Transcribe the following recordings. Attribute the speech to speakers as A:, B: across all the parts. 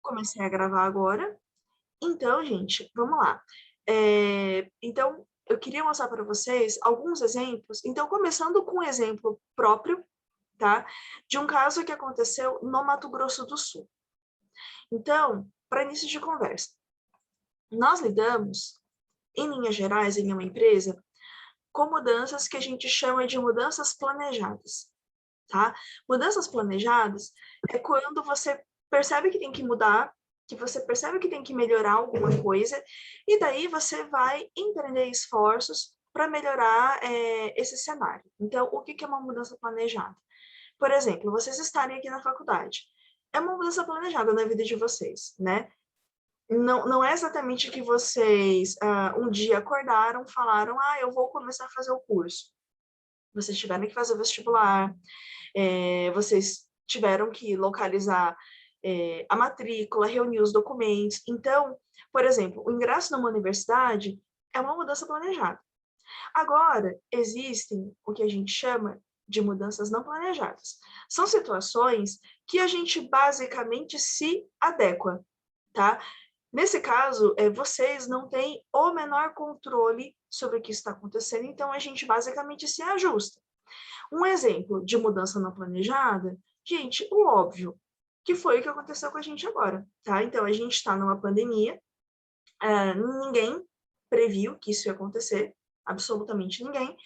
A: Comecei a gravar agora. Então, gente, vamos lá. Então, eu queria mostrar para vocês alguns exemplos. Então, começando com um exemplo próprio, tá? De um caso que aconteceu no Mato Grosso do Sul. Então, para início de conversa, nós lidamos, em linhas gerais, em uma empresa, com mudanças que a gente chama de mudanças planejadas, tá? Mudanças planejadas é quando você percebe que tem que mudar, que você percebe que tem que melhorar alguma coisa, e daí você vai empreender esforços para melhorar esse cenário. Então, o que é uma mudança planejada? Por exemplo, vocês estarem aqui na faculdade. É uma mudança planejada na vida de vocês, né? Não é exatamente que vocês um dia acordaram, falaram, eu vou começar a fazer o curso. Vocês tiveram que fazer o vestibular, vocês tiveram que localizar a matrícula, reunir os documentos. Então, por exemplo, o ingresso numa universidade é uma mudança planejada. Agora, existem o que a gente chama de mudanças não planejadas. São situações que a gente basicamente se adequa, tá? Nesse caso, vocês não têm o menor controle sobre o que está acontecendo, então a gente basicamente se ajusta. Um exemplo de mudança não planejada, gente, o óbvio, que foi o que aconteceu com a gente agora, tá? Então, a gente está numa pandemia, ninguém previu que isso ia acontecer, absolutamente ninguém.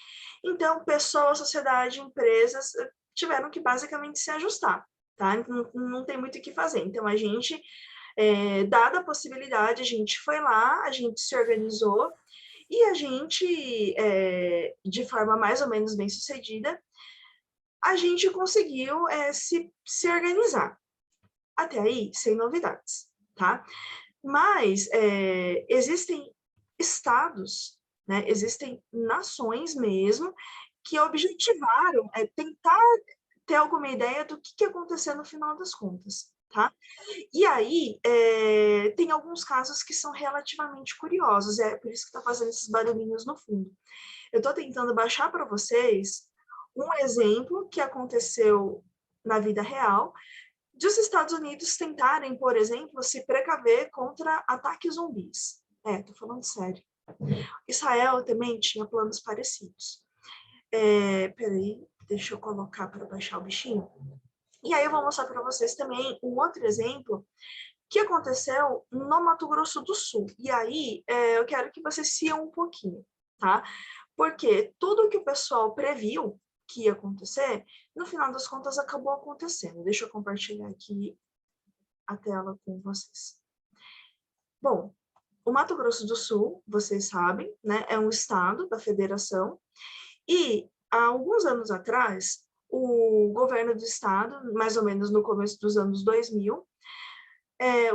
A: Então, pessoas, sociedade, empresas tiveram que basicamente se ajustar, tá? Não tem muito o que fazer. Então, a gente, dada a possibilidade, a gente foi lá, a gente se organizou e a gente, de forma mais ou menos bem sucedida, a gente conseguiu se organizar. Até aí, sem novidades, tá? Mas existem estados, né? Existem nações mesmo que objetivaram tentar ter alguma ideia do que aconteceu no final das contas, tá? E aí, tem alguns casos que são relativamente curiosos, é por isso que está fazendo esses barulhinhos no fundo. Eu estou tentando baixar para vocês um exemplo que aconteceu na vida real, de os Estados Unidos tentarem, por exemplo, se precaver contra ataques zumbis. Tô falando sério. Israel também tinha planos parecidos. Peraí, deixa eu colocar para baixar o bichinho. E aí eu vou mostrar para vocês também um outro exemplo que aconteceu no Mato Grosso do Sul. E aí eu quero que vocês sigam um pouquinho, tá? Porque tudo que o pessoal previu que ia acontecer, no final das contas acabou acontecendo. Deixa eu compartilhar aqui a tela com vocês. Bom, o Mato Grosso do Sul, vocês sabem, né, é um estado da federação, e há alguns anos atrás, o governo do estado, mais ou menos no começo dos anos 2000,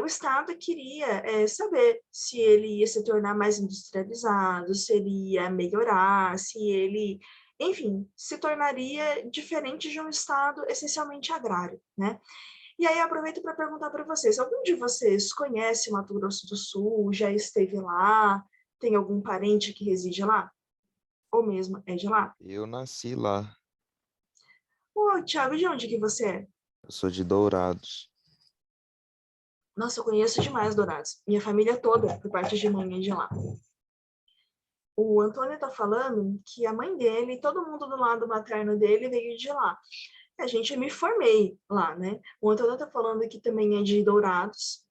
A: o estado queria saber se ele ia se tornar mais industrializado, se ele ia melhorar, se ele, enfim, se tornaria diferente de um estado essencialmente agrário, né? E aí aproveito para perguntar para vocês, algum de vocês conhece Mato Grosso do Sul, já esteve lá, tem algum parente que reside lá? Ou mesmo é de lá?
B: Eu nasci lá,
A: Ô, Thiago, de onde que você é?
B: eu sou de Dourados.
A: Nossa, eu conheço demais Dourados. Minha família toda, por parte de mãe, é de lá. O Antônio tá falando que a mãe dele, todo mundo do lado materno dele veio de lá. A gente me formei lá, né? O Antônio tá falando que também é de Dourados.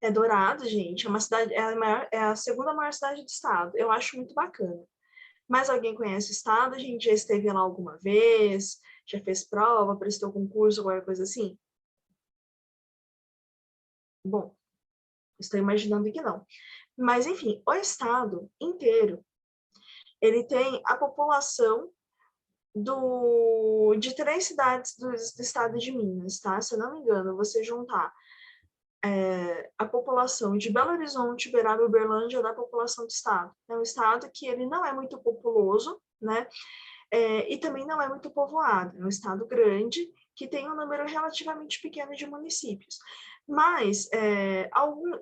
A: É Dourados, gente, é uma cidade, é a segunda maior cidade do estado. Eu acho muito bacana. Mas alguém conhece o estado? A gente já esteve lá alguma vez? Já fez prova, prestou concurso, alguma coisa assim? Bom, estou imaginando que não. Mas, enfim, o estado inteiro, ele tem a população de 3 cidades do estado de Minas, tá? Se eu não me engano, você juntar a população de Belo Horizonte, Uberaba e Uberlândia da população do estado. É um estado que ele não é muito populoso, né? E também não é muito povoado. É um estado grande que tem um número relativamente pequeno de municípios. Mas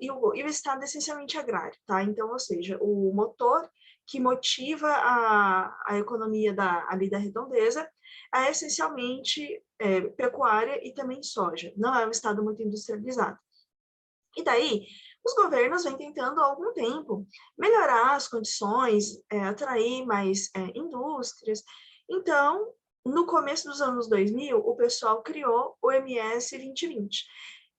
A: o estado é essencialmente agrário, tá? Então, ou seja, o motor que motiva a economia ali da redondeza é essencialmente pecuária e também soja. Não é um estado muito industrializado. E daí, os governos vêm tentando há algum tempo melhorar as condições, atrair mais indústrias. Então, no começo dos anos 2000, o pessoal criou o MS 2020,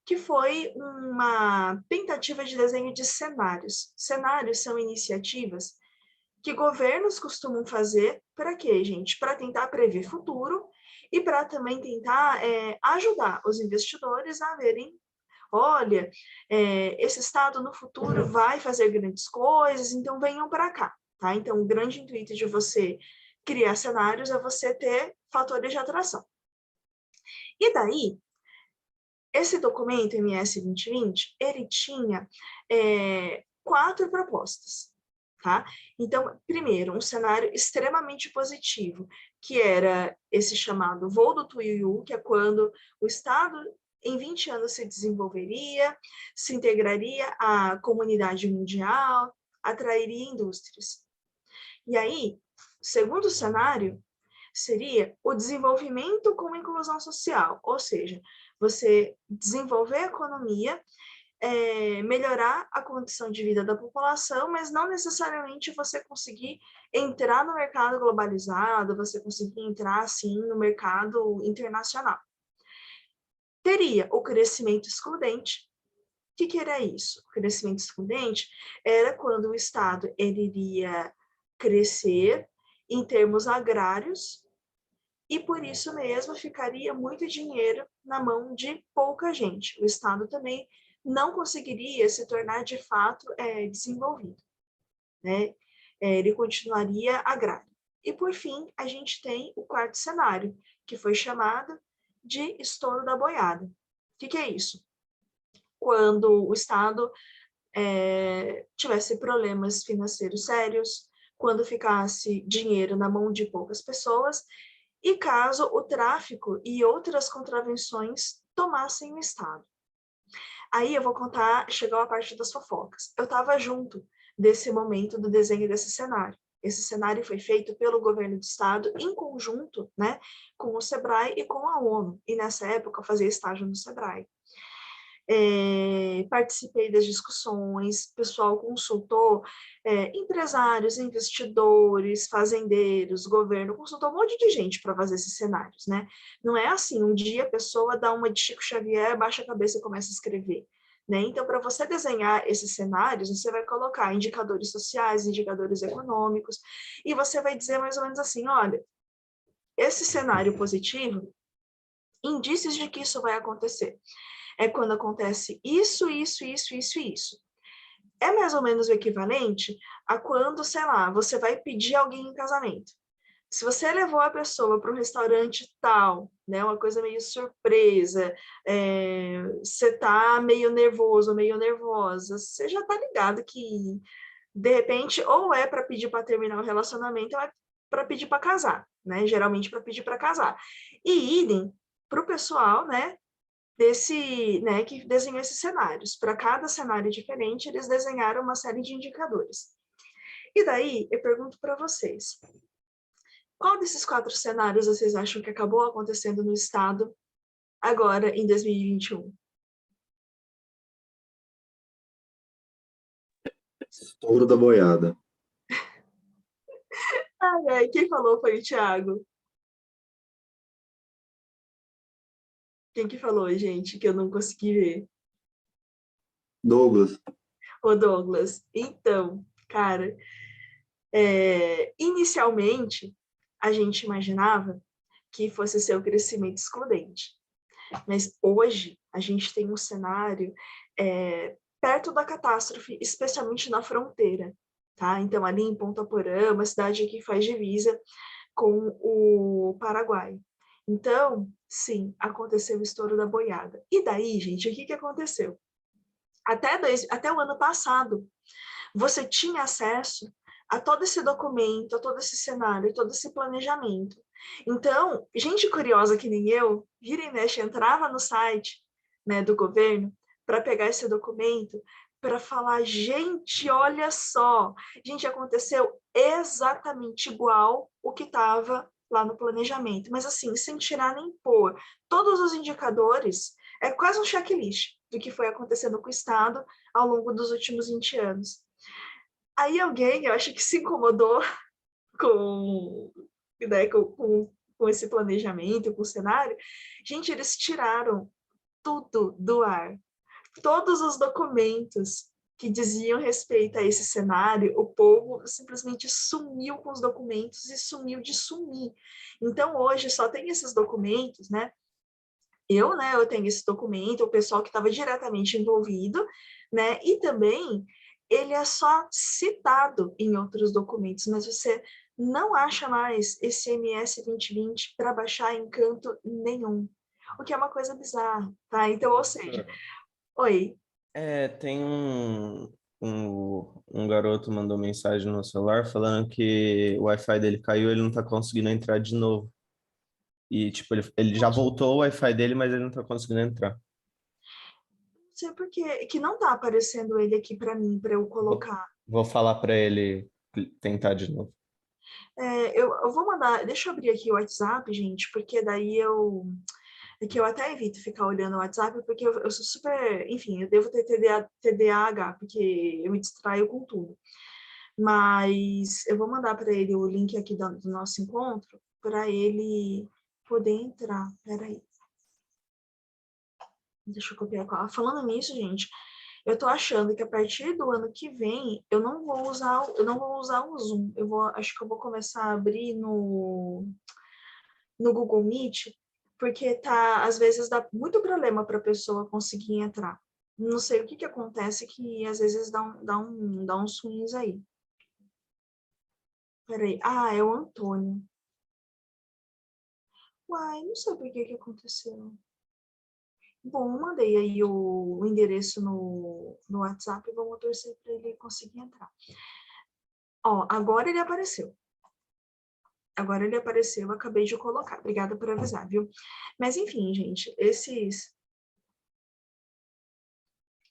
A: que foi uma tentativa de desenho de cenários. Cenários são iniciativas que governos costumam fazer para quê, gente? Para tentar prever futuro e para também tentar ajudar os investidores a verem, olha, esse estado no futuro vai fazer grandes coisas, então venham para cá, tá? Então, o grande intuito de você criar cenários é você ter fatores de atração. E daí, esse documento, MS 2020, ele tinha 4 propostas, tá? Então, primeiro, um cenário extremamente positivo, que era esse chamado voo do Tuiuiu, que é quando o Estado, em 20 anos, se desenvolveria, se integraria à comunidade mundial, atrairia indústrias. E aí, segundo cenário, seria o desenvolvimento com inclusão social, ou seja, você desenvolver a economia, melhorar a condição de vida da população, mas não necessariamente você conseguir entrar no mercado globalizado, você conseguir entrar, assim, no mercado internacional. Teria o crescimento excludente. O que era isso? O crescimento excludente era quando o Estado ele iria crescer em termos agrários, e por isso mesmo ficaria muito dinheiro na mão de pouca gente. O Estado também não conseguiria se tornar de fato desenvolvido, né? Ele continuaria agrário. E por fim, a gente tem o quarto cenário, que foi chamado de estouro da boiada. O que é isso? Quando o Estado tivesse problemas financeiros sérios, quando ficasse dinheiro na mão de poucas pessoas, e caso o tráfico e outras contravenções tomassem o Estado. Aí eu vou contar, chegou a parte das fofocas. Eu estava junto desse momento do desenho desse cenário. Esse cenário foi feito pelo governo do estado em conjunto, né, com o SEBRAE e com a ONU. E nessa época eu fazia estágio no SEBRAE. Participei das discussões, o pessoal consultou empresários, investidores, fazendeiros, governo, consultou um monte de gente para fazer esses cenários, né? Não é assim, um dia a pessoa dá uma de Chico Xavier, baixa a cabeça e começa a escrever, né? Então, para você desenhar esses cenários, você vai colocar indicadores sociais, indicadores econômicos, e você vai dizer mais ou menos assim, olha, esse cenário positivo, indícios de que isso vai acontecer. É quando acontece isso. É mais ou menos o equivalente a quando, sei lá, você vai pedir alguém em casamento. Se você levou a pessoa para um restaurante tal, né, uma coisa meio surpresa, você tá meio nervoso, meio nervosa, você já tá ligado que, de repente, ou é para pedir para terminar o relacionamento, ou é para pedir para casar, né? Geralmente para pedir para casar. E idem para o pessoal, né, né, que desenhou esses cenários. Para cada cenário diferente, eles desenharam uma série de indicadores. E daí, eu pergunto para vocês, qual desses 4 cenários vocês acham que acabou acontecendo no Estado agora, em 2021?
C: Estouro da boiada.
A: Quem falou foi o Thiago. Quem que falou, gente, que eu não consegui ver?
C: Douglas.
A: O Douglas. Então, cara, inicialmente, a gente imaginava que fosse ser o crescimento excludente. Mas hoje, a gente tem um cenário perto da catástrofe, especialmente na fronteira, tá? Então, ali em Ponta Porã, uma cidade que faz divisa com o Paraguai. Então, sim, aconteceu o estouro da boiada. E daí, gente, o que aconteceu? Até o ano passado, você tinha acesso a todo esse documento, a todo esse cenário, todo esse planejamento. Então, gente curiosa que nem eu, vira e mexe, entrava no site, né, do governo para pegar esse documento, para falar, gente, olha só, gente, aconteceu exatamente igual o que estava lá no planejamento, mas assim, sem tirar nem pôr. Todos os indicadores, é quase um checklist do que foi acontecendo com o Estado ao longo dos últimos 20 anos. Aí alguém, eu acho que se incomodou com, né, com esse planejamento, com o cenário. Gente, eles tiraram tudo do ar. Todos os documentos que diziam respeito a esse cenário, o povo simplesmente sumiu com os documentos e sumiu de sumir. Então, hoje, só tem esses documentos, né? Eu tenho esse documento, o pessoal que estava diretamente envolvido, né? E também ele é só citado em outros documentos, mas você não acha mais esse MS 2020 para baixar em canto nenhum, o que é uma coisa bizarra, tá? Então, ou seja, oi.
D: Tem um garoto mandou mensagem no celular falando que o Wi-Fi dele caiu, ele não tá conseguindo entrar de novo. E, tipo, ele já voltou o Wi-Fi dele, mas ele não tá conseguindo entrar.
A: Não sei por quê, que não tá aparecendo ele aqui para mim, para eu colocar.
D: Vou falar para ele tentar de novo.
A: Eu vou mandar, deixa eu abrir aqui o WhatsApp, gente, porque daí é que eu até evito ficar olhando o WhatsApp, porque eu sou super, enfim, eu devo ter TDAH, porque eu me distraio com tudo. Mas eu vou mandar para ele o link aqui do nosso encontro, para ele poder entrar. Peraí. Deixa eu copiar. Falando nisso, gente, eu tô achando que a partir do ano que vem eu não vou usar o Zoom. Acho que eu vou começar a abrir no Google Meet, porque às vezes dá muito problema para a pessoa conseguir entrar. Não sei o que acontece, que às vezes dá uns swings aí. Peraí. Ah, é o Antônio. Uai, não sei por que aconteceu. Bom, eu mandei aí o endereço no WhatsApp e vamos torcer para ele conseguir entrar. Ó, agora ele apareceu. Eu acabei de colocar. Obrigada por avisar, viu? Mas, enfim, gente,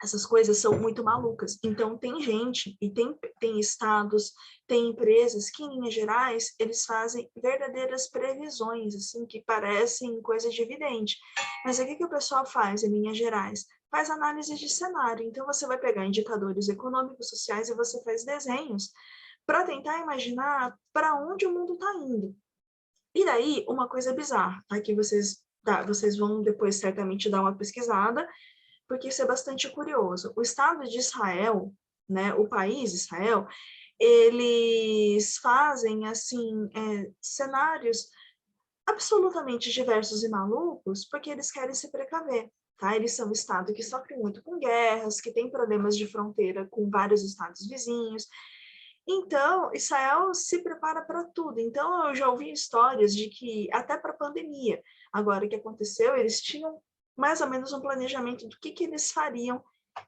A: essas coisas são muito malucas. Então, tem gente e tem estados, tem empresas que, em linhas gerais, eles fazem verdadeiras previsões, assim, que parecem coisa de evidente. Mas o que o pessoal faz, em linhas gerais? Faz análise de cenário. Então, você vai pegar indicadores econômicos, sociais, e você faz desenhos para tentar imaginar para onde o mundo está indo. E daí, uma coisa bizarra, tá? Que vocês vão depois certamente dar uma pesquisada, porque isso é bastante curioso. O Estado de Israel, né, o país Israel, eles fazem, assim, cenários absolutamente diversos e malucos, porque eles querem se precaver, tá? Eles são um Estado que sofre muito com guerras, que tem problemas de fronteira com vários estados vizinhos. Então, Israel se prepara para tudo. Então, eu já ouvi histórias de que, até para a pandemia, agora que aconteceu, eles tinham mais ou menos um planejamento do que eles fariam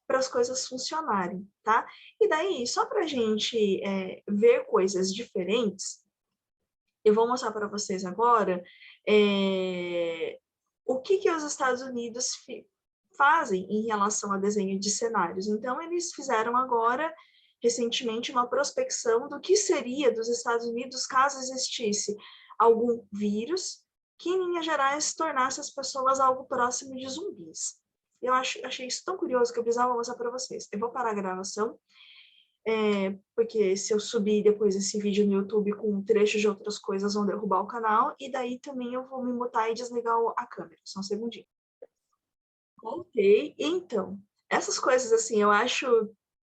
A: para as coisas funcionarem, tá? E daí, só para a gente ver coisas diferentes, eu vou mostrar para vocês agora o que os Estados Unidos fazem em relação a desenho de cenários. Então, eles fizeram agora, recentemente, uma prospecção do que seria dos Estados Unidos caso existisse algum vírus que, em linhas gerais, tornasse as pessoas algo próximo de zumbis. Eu achei isso tão curioso que eu precisava mostrar para vocês. Eu vou parar a gravação, porque se eu subir depois esse vídeo no YouTube com trechos de outras coisas, vão derrubar o canal, e daí também eu vou me mutar e desligar a câmera. Só um segundinho. Ok, então, essas coisas assim, eu acho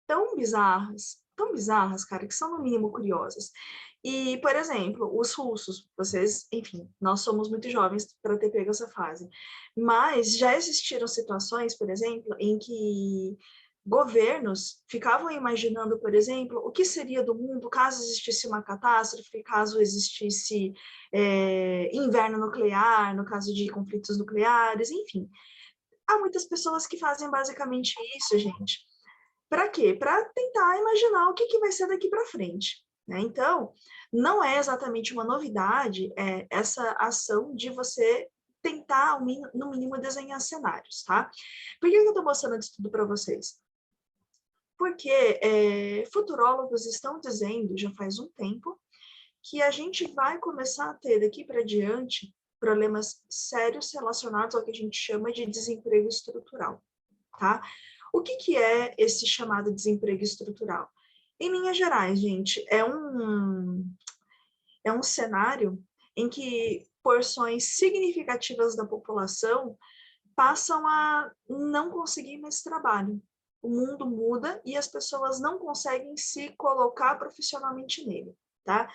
A: tão bizarras, cara, que são no mínimo curiosas. E, por exemplo, os russos, vocês, enfim, nós somos muito jovens para ter pego essa fase, mas já existiram situações, por exemplo, em que governos ficavam imaginando, por exemplo, o que seria do mundo caso existisse uma catástrofe, caso existisse inverno nuclear, no caso de conflitos nucleares, enfim. Há muitas pessoas que fazem basicamente isso, gente. Para quê? Para tentar imaginar o que vai ser daqui para frente, né? Então, não é exatamente uma novidade essa ação de você tentar, no mínimo, desenhar cenários, tá? Por que eu estou mostrando isso tudo para vocês? Porque futurólogos estão dizendo, já faz um tempo, que a gente vai começar a ter daqui para diante problemas sérios relacionados ao que a gente chama de desemprego estrutural, tá? O que é esse chamado desemprego estrutural? Em linhas gerais, gente, é um cenário em que porções significativas da população passam a não conseguir mais trabalho. O mundo muda e as pessoas não conseguem se colocar profissionalmente nele, tá?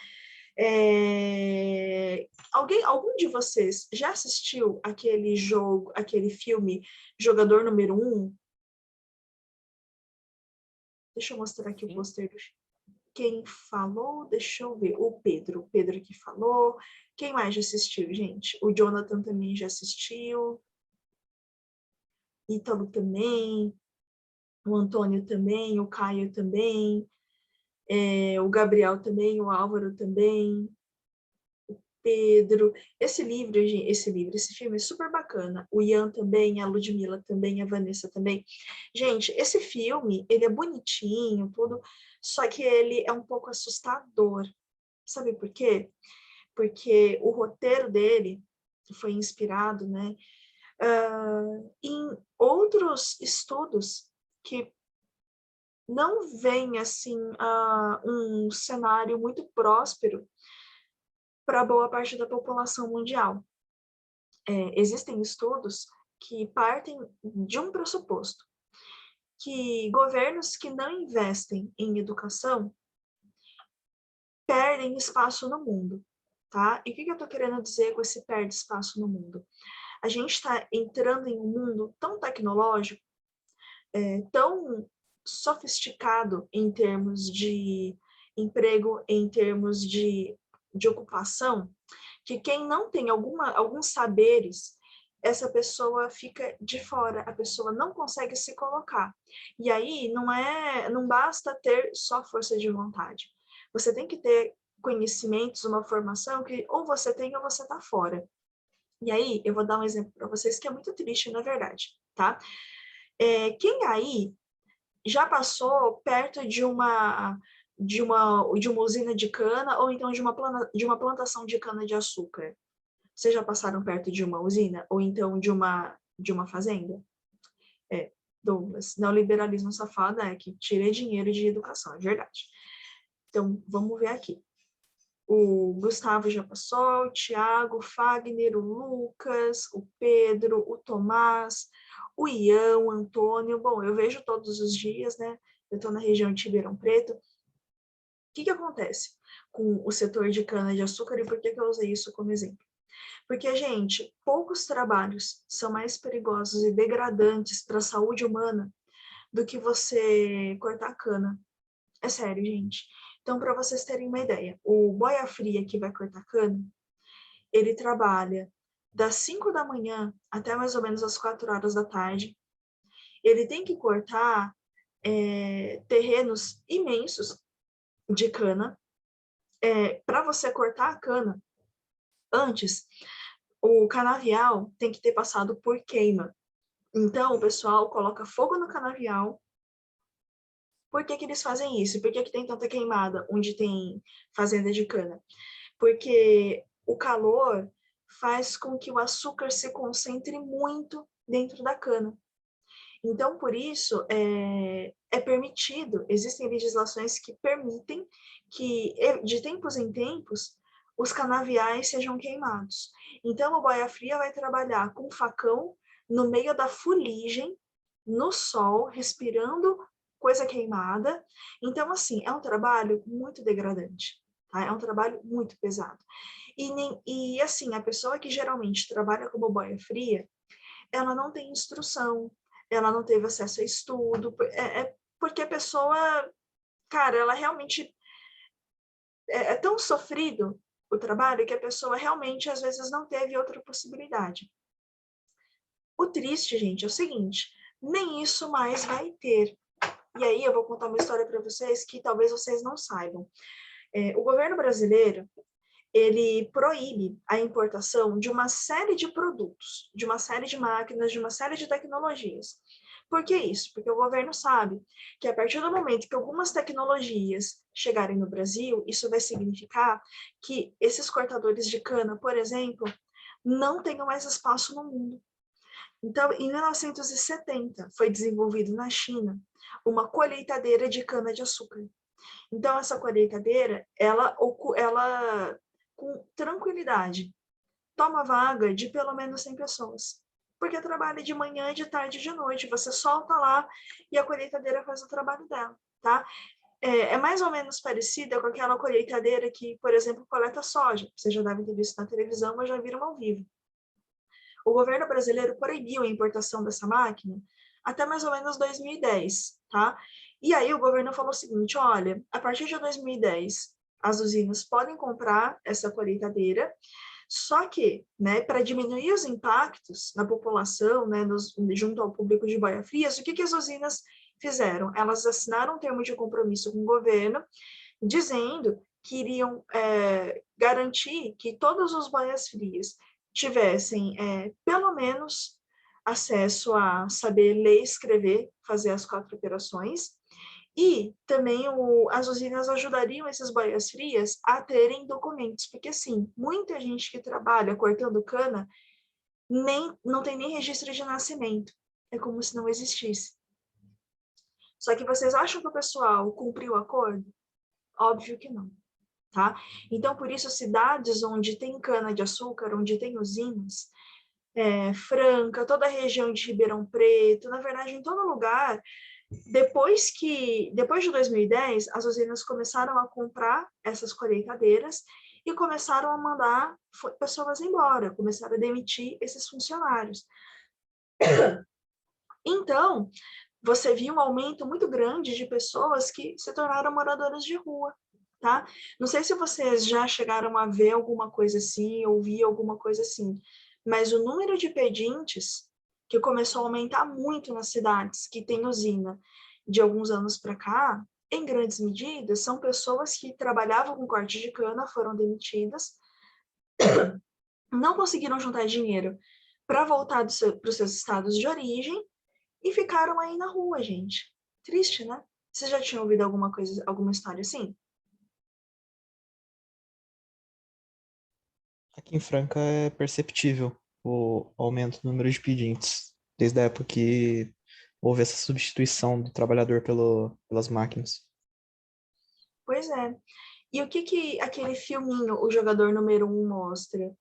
A: Algum de vocês já assistiu aquele filme Jogador Número 1? Deixa eu mostrar aqui o pôster. Quem falou? Deixa eu ver. O Pedro que falou. Quem mais já assistiu, gente? O Jonathan também já assistiu. Ítalo também. O Antônio também. O Caio também. O Gabriel também. O Álvaro também. Pedro, esse filme é super bacana. O Ian também, a Ludmilla também, a Vanessa também. Gente, esse filme, ele é bonitinho, tudo, só que ele é um pouco assustador. Sabe por quê? Porque o roteiro dele foi inspirado, né, em outros estudos que não veem, assim, um cenário muito próspero para boa parte da população mundial. Existem estudos que partem de um pressuposto, que governos que não investem em educação perdem espaço no mundo, tá? E o que eu estou querendo dizer com esse perde espaço no mundo? A gente está entrando em um mundo tão tecnológico, tão sofisticado em termos de emprego, em termos de ocupação, que quem não tem alguns saberes, essa pessoa fica de fora, a pessoa não consegue se colocar. E aí não basta ter só força de vontade. Você tem que ter conhecimentos, uma formação que ou você tem ou você está fora. E aí eu vou dar um exemplo para vocês que é muito triste, na verdade, tá? Quem aí já passou perto de uma usina de cana ou então de uma plantação de cana de açúcar? Vocês já passaram perto de uma usina ou então de uma fazenda? Douglas, neoliberalismo safado é que tira dinheiro de educação, é verdade. Então, vamos ver aqui. O Gustavo já passou, o Thiago, o Fagner, o Lucas, o Pedro, o Tomás, o Ian, o Antônio. Bom, eu vejo todos os dias, né? Eu estou na região de Ribeirão Preto. O que acontece com o setor de cana-de-açúcar e por que eu usei isso como exemplo? Porque, gente, poucos trabalhos são mais perigosos e degradantes para a saúde humana do que você cortar cana. É sério, gente. Então, para vocês terem uma ideia, o boia fria que vai cortar cana, ele trabalha das 5 da manhã até mais ou menos as 4 horas da tarde. Ele tem que cortar terrenos imensos de cana. Para você cortar a cana, antes, o canavial tem que ter passado por queima. Então, o pessoal coloca fogo no canavial. Por que eles fazem isso? Por que tem tanta queimada onde tem fazenda de cana? Porque o calor faz com que o açúcar se concentre muito dentro da cana. Então, por isso, é permitido, existem legislações que permitem que, de tempos em tempos, os canaviais sejam queimados. Então, o boia fria vai trabalhar com facão no meio da fuligem, no sol, respirando coisa queimada. Então, assim, é um trabalho muito degradante, tá? É um trabalho muito pesado. E assim, a pessoa que geralmente trabalha como boia fria, ela não tem instrução, ela não teve acesso a estudo, porque a pessoa, cara, ela realmente é tão sofrido o trabalho que a pessoa realmente, às vezes, não teve outra possibilidade. O triste, gente, é o seguinte, nem isso mais vai ter. E aí eu vou contar uma história para vocês que talvez vocês não saibam. O governo brasileiro, ele proíbe a importação de uma série de produtos, de uma série de máquinas, de uma série de tecnologias. Por que isso? Porque o governo sabe que a partir do momento que algumas tecnologias chegarem no Brasil, isso vai significar que esses cortadores de cana, por exemplo, não tenham mais espaço no mundo. Então, em 1970, foi desenvolvido na China uma colheitadeira de cana-de-açúcar. Então, essa colheitadeira, ela com tranquilidade, toma vaga de pelo menos 100 pessoas. Porque trabalha de manhã, de tarde e de noite. Você solta lá e a colheitadeira faz o trabalho dela, tá? É mais ou menos parecida com aquela colheitadeira que, por exemplo, coleta soja. Vocês já devem ter visto na televisão, mas já viram ao vivo. O governo brasileiro proibiu a importação dessa máquina até mais ou menos 2010, tá? E aí o governo falou o seguinte, olha, a partir de 2010, as usinas podem comprar essa colheitadeira, só que, né, para diminuir os impactos na população, né, junto ao público de Boia Frias, o que as usinas fizeram? Elas assinaram um termo de compromisso com o governo, dizendo que iriam garantir que todos os Boias Frias tivessem, pelo menos, acesso a saber ler e escrever, fazer as 4 operações, e também as usinas ajudariam esses boias frias a terem documentos, porque, assim, muita gente que trabalha cortando cana não tem nem registro de nascimento. É como se não existisse. Só que vocês acham que o pessoal cumpriu o acordo? Óbvio que não, tá? Então, por isso, cidades onde tem cana-de-açúcar, onde tem usinas, Franca, toda a região de Ribeirão Preto, na verdade, em todo lugar, depois de 2010, as usinas começaram a comprar essas colheitadeiras e começaram a mandar pessoas embora, começaram a demitir esses funcionários. Então, você viu um aumento muito grande de pessoas que se tornaram moradoras de rua, tá? Não sei se vocês já chegaram a ver alguma coisa assim, ouvir alguma coisa assim, mas o número de pedintes que começou a aumentar muito nas cidades que tem usina de alguns anos para cá, em grandes medidas, são pessoas que trabalhavam com corte de cana, foram demitidas, não conseguiram juntar dinheiro para voltar para os seus estados de origem e ficaram aí na rua, gente. Triste, né? Vocês já tinham ouvido alguma coisa, alguma história assim?
E: Aqui em Franca é perceptível o aumento do número de pedintes, desde a época que houve essa substituição do trabalhador pelas máquinas.
A: Pois é. E o que aquele filminho, O Jogador Número 1, mostra?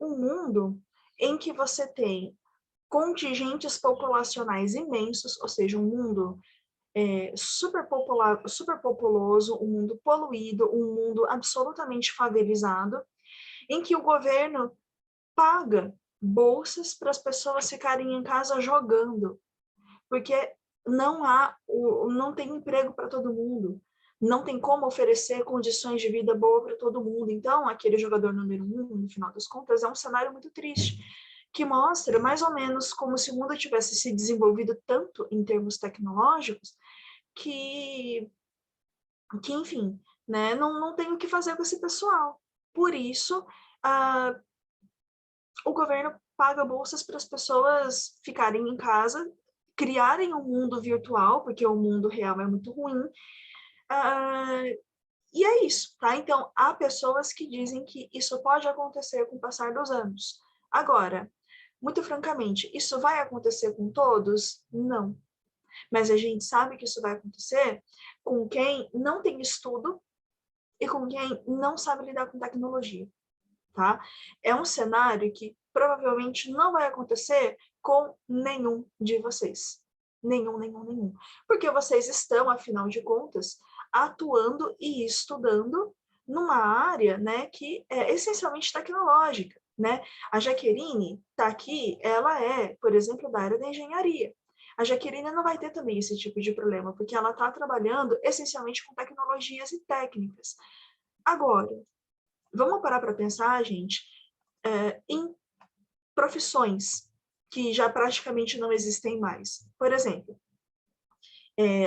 A: Um mundo em que você tem contingentes populacionais imensos, ou seja, um mundo super populoso, um mundo poluído, um mundo absolutamente favelizado, em que o governo paga bolsas para as pessoas ficarem em casa jogando, porque não tem emprego para todo mundo, não tem como oferecer condições de vida boa para todo mundo. Então, aquele jogador número 1, no final das contas, é um cenário muito triste, que mostra mais ou menos como se o mundo tivesse se desenvolvido tanto em termos tecnológicos que enfim, né, não tem o que fazer com esse pessoal. Por isso, o governo paga bolsas para as pessoas ficarem em casa, criarem um mundo virtual, porque o mundo real é muito ruim. E é isso, tá? Então, há pessoas que dizem que isso pode acontecer com o passar dos anos. Agora, muito francamente, isso vai acontecer com todos? Não. Mas a gente sabe que isso vai acontecer com quem não tem estudo e com quem não sabe lidar com tecnologia, tá? É um cenário que provavelmente não vai acontecer com nenhum de vocês. Nenhum. Porque vocês estão, afinal de contas, atuando e estudando numa área, né, que é essencialmente tecnológica, né? A Jaqueline está aqui, ela é, por exemplo, da área da engenharia. A Jaqueline não vai ter também esse tipo de problema, porque ela está trabalhando essencialmente com tecnologias e técnicas. Agora, vamos parar para pensar, gente, em profissões que já praticamente não existem mais. Por exemplo,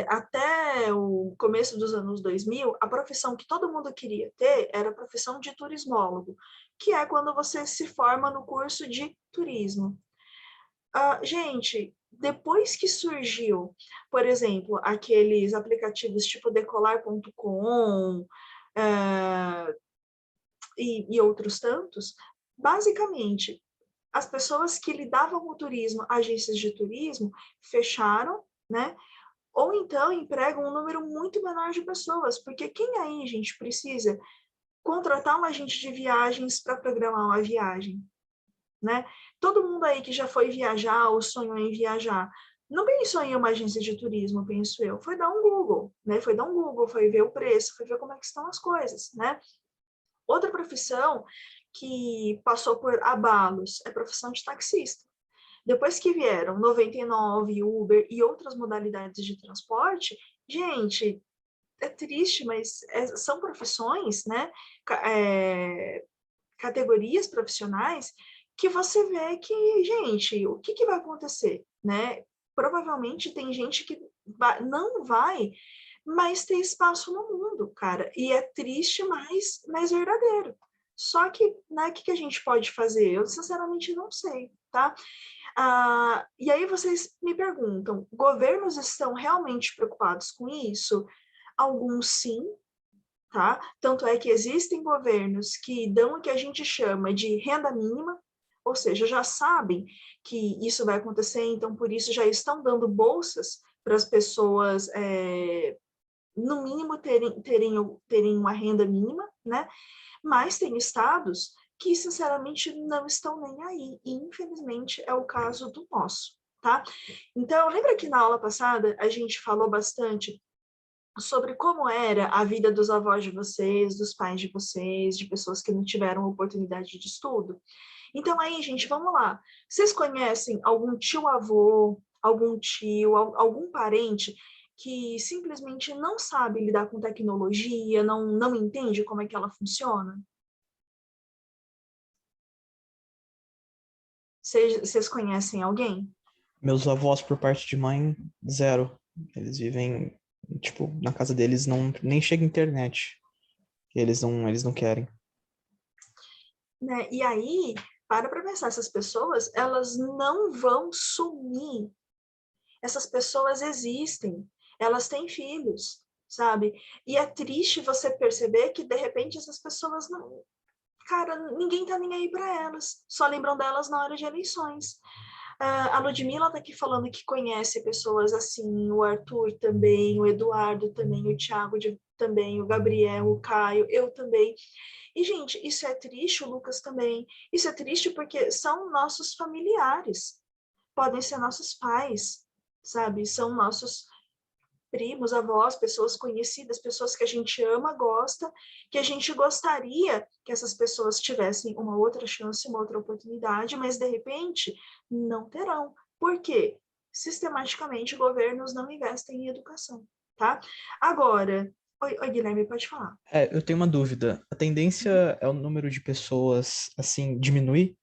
A: até o começo dos anos 2000, a profissão que todo mundo queria ter era a profissão de turismólogo, que é quando você se forma no curso de turismo. Gente, depois que surgiu, por exemplo, aqueles aplicativos tipo decolar.com, e outros tantos, basicamente, as pessoas que lidavam com o turismo, agências de turismo, fecharam, né? Ou então empregam um número muito menor de pessoas, porque quem aí, gente, precisa contratar um agente de viagens para programar uma viagem, né? Todo mundo aí que já foi viajar ou sonhou em viajar, não pensou em uma agência de turismo, penso eu, foi dar um Google, né? Foi dar um Google, foi ver o preço, foi ver como é que estão as coisas, né? Outra profissão que passou por abalos é a profissão de taxista. Depois que vieram 99, Uber e outras modalidades de transporte, gente, é triste, mas são profissões, né? Categorias profissionais que você vê que, gente, o que vai acontecer, né? Provavelmente tem gente que não vai mais ter espaço no mundo, cara. E é triste, mas verdadeiro. Só que, né, o que a gente pode fazer? Eu, sinceramente, não sei, tá? E aí vocês me perguntam, governos estão realmente preocupados com isso? Alguns sim, tá? Tanto é que existem governos que dão o que a gente chama de renda mínima, ou seja, já sabem que isso vai acontecer, então por isso já estão dando bolsas para as pessoas, no mínimo, terem uma renda mínima, né? Mas tem estados que, sinceramente, não estão nem aí, e infelizmente é o caso do nosso, tá? Então, lembra que na aula passada a gente falou bastante sobre como era a vida dos avós de vocês, dos pais de vocês, de pessoas que não tiveram oportunidade de estudo? Então aí, gente, vamos lá. Vocês conhecem algum tio-avô, algum tio, algum parente que simplesmente não sabe lidar com tecnologia, não entende como é que ela funciona? Vocês conhecem alguém?
E: Meus avós, por parte de mãe, zero. Eles vivem, tipo, na casa deles nem chega internet. Eles não querem.
A: Né? E aí, para pensar, essas pessoas, elas não vão sumir. Essas pessoas existem, elas têm filhos, sabe? E é triste você perceber que, de repente, essas pessoas não... Cara, ninguém tá nem aí para elas, só lembram delas na hora de eleições. A Ludmilla tá aqui falando que conhece pessoas assim, o Arthur também, o Eduardo também, o Thiago também, o Gabriel, o Caio, eu também. E, gente, isso é triste, o Lucas também. Isso é triste porque são nossos familiares, podem ser nossos pais, sabe? São nossos primos, avós, pessoas conhecidas, pessoas que a gente ama, gosta, que a gente gostaria que essas pessoas tivessem uma outra chance, uma outra oportunidade, mas de repente não terão. Por quê? Sistematicamente, governos não investem em educação, tá? Agora, oi Guilherme, pode falar.
E: Eu tenho uma dúvida. A tendência é o número de pessoas, assim, diminuir?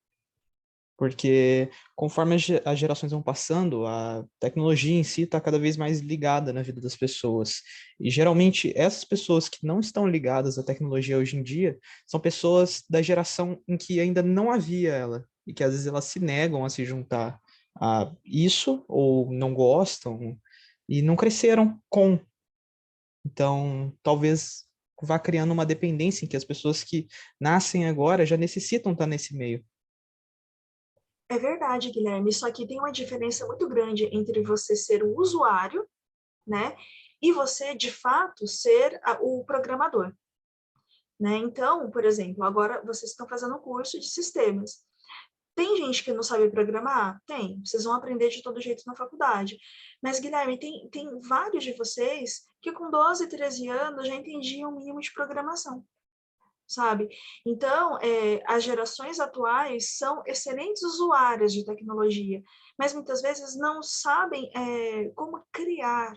E: Porque conforme as gerações vão passando, a tecnologia em si está cada vez mais ligada na vida das pessoas. E geralmente essas pessoas que não estão ligadas à tecnologia hoje em dia são pessoas da geração em que ainda não havia ela e que às vezes elas se negam a se juntar a isso ou não gostam e não cresceram com. Então, talvez vá criando uma dependência em que as pessoas que nascem agora já necessitam estar nesse meio.
A: É verdade, Guilherme, só que tem uma diferença muito grande entre você ser o usuário, né, e você, de fato, ser o programador, né? Então, por exemplo, agora vocês estão fazendo um curso de sistemas. Tem gente que não sabe programar? Tem. Vocês vão aprender de todo jeito na faculdade. Mas, Guilherme, tem vários de vocês que com 12, 13 anos já entendiam o mínimo de programação, sabe? Então, as gerações atuais são excelentes usuárias de tecnologia, mas muitas vezes não sabem como criar,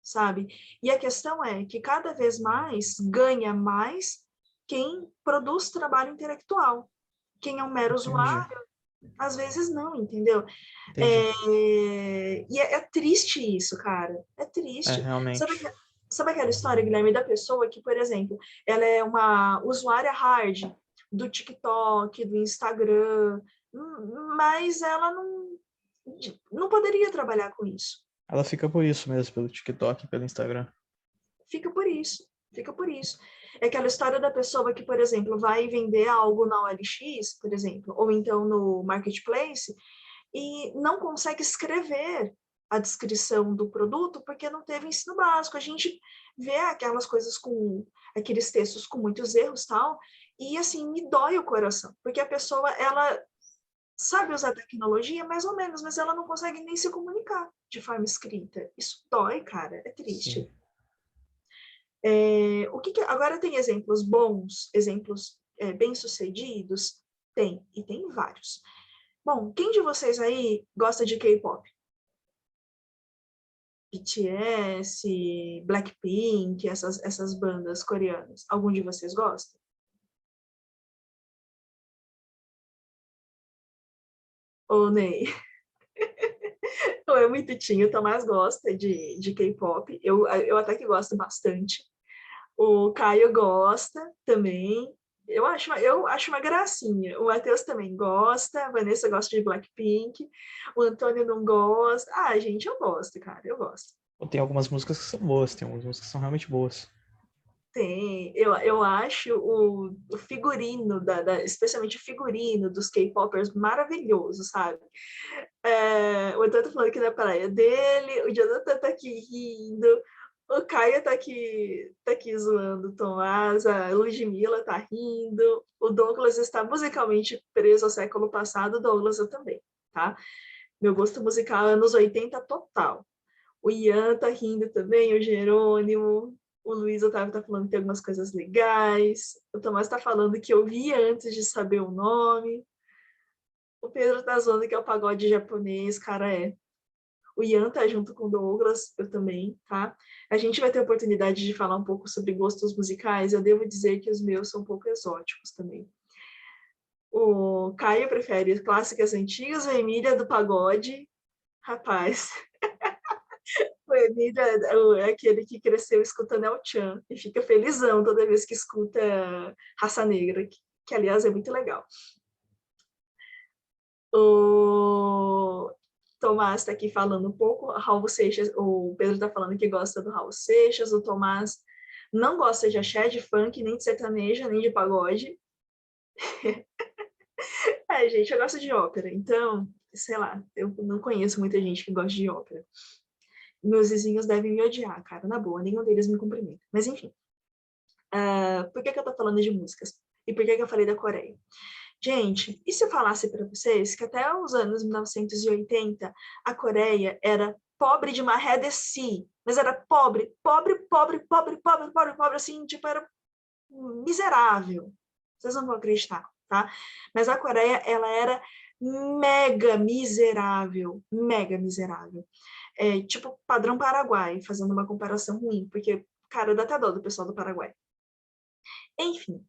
A: sabe? E a questão é que cada vez mais ganha mais quem produz trabalho intelectual. Quem é um mero
E: Entendi.
A: usuário, às vezes não, entendeu?
E: Entendi.
A: E é triste isso, cara. É triste. Sabe,
E: Realmente.
A: sabe aquela história, Guilherme, da pessoa que, por exemplo, ela é uma usuária hard do TikTok, do Instagram, mas ela não poderia trabalhar com isso.
E: Ela fica por isso mesmo, pelo TikTok, pelo Instagram.
A: Fica por isso. Fica por isso. É aquela história da pessoa que, por exemplo, vai vender algo na OLX, por exemplo, ou então no Marketplace, e não consegue escrever a descrição do produto porque não teve ensino básico. A gente vê aquelas coisas com aqueles textos com muitos erros, tal, e assim, me dói o coração, porque a pessoa, ela sabe usar tecnologia, mais ou menos, mas ela não consegue nem se comunicar de forma escrita. Isso dói, cara, é triste.
E: Sim.
A: Agora tem exemplos bons, exemplos bem-sucedidos? Tem, e tem vários. Bom, quem de vocês aí gosta de K-pop? BTS, Blackpink, essas bandas coreanas. Algum de vocês gosta? Ou Ney? Não é muito tinho, o Tomás gosta de K-pop. Eu até que gosto bastante. O Caio gosta também. Eu acho uma gracinha. O Matheus também gosta. A Vanessa gosta de Blackpink. O Antônio não gosta. Ah, gente, eu gosto, cara. Eu gosto.
E: Tem algumas músicas que são boas, tem algumas músicas que são realmente boas.
A: Tem. Eu acho o figurino, especialmente o figurino dos K-popers maravilhoso, sabe? O Antônio tá falando que na praia dele, o Jonathan tá aqui rindo, o Caio tá aqui zoando o Tomás, a Ludmilla tá rindo, o Douglas está musicalmente preso ao século passado, o Douglas eu também, tá? Meu gosto musical anos 80 total. O Ian tá rindo também, o Jerônimo, o Luiz Otávio tá falando que tem algumas coisas legais, o Tomás tá falando que eu vi antes de saber o nome, o Pedro tá zoando que é o pagode japonês, cara, O Ian tá junto com o Douglas, eu também, tá? A gente vai ter a oportunidade de falar um pouco sobre gostos musicais. Eu devo dizer que os meus são um pouco exóticos também. O Caio prefere clássicas antigas, a Emília do pagode. Rapaz, o Emília é aquele que cresceu escutando El Chan e fica felizão toda vez que escuta Raça Negra, que aliás é muito legal. O Tomás está aqui falando um pouco, Raul Seixas, o Pedro está falando que gosta do Raul Seixas, o Tomás não gosta de axé, de funk, nem de sertanejo, nem de pagode. Gente, eu gosto de ópera, então, sei lá, eu não conheço muita gente que gosta de ópera. Meus vizinhos devem me odiar, cara, na boa, nenhum deles me cumprimenta. Mas enfim, por que eu tô falando de músicas? E por que eu falei da Coreia? Gente, e se eu falasse para vocês que até os anos 1980 a Coreia era pobre de maré de si, mas era pobre, assim, tipo, era miserável. Vocês não vão acreditar, tá? Mas a Coreia, ela era mega miserável, mega miserável. Tipo, padrão Paraguai, fazendo uma comparação ruim, porque, cara, dá até dó do pessoal do Paraguai. Enfim,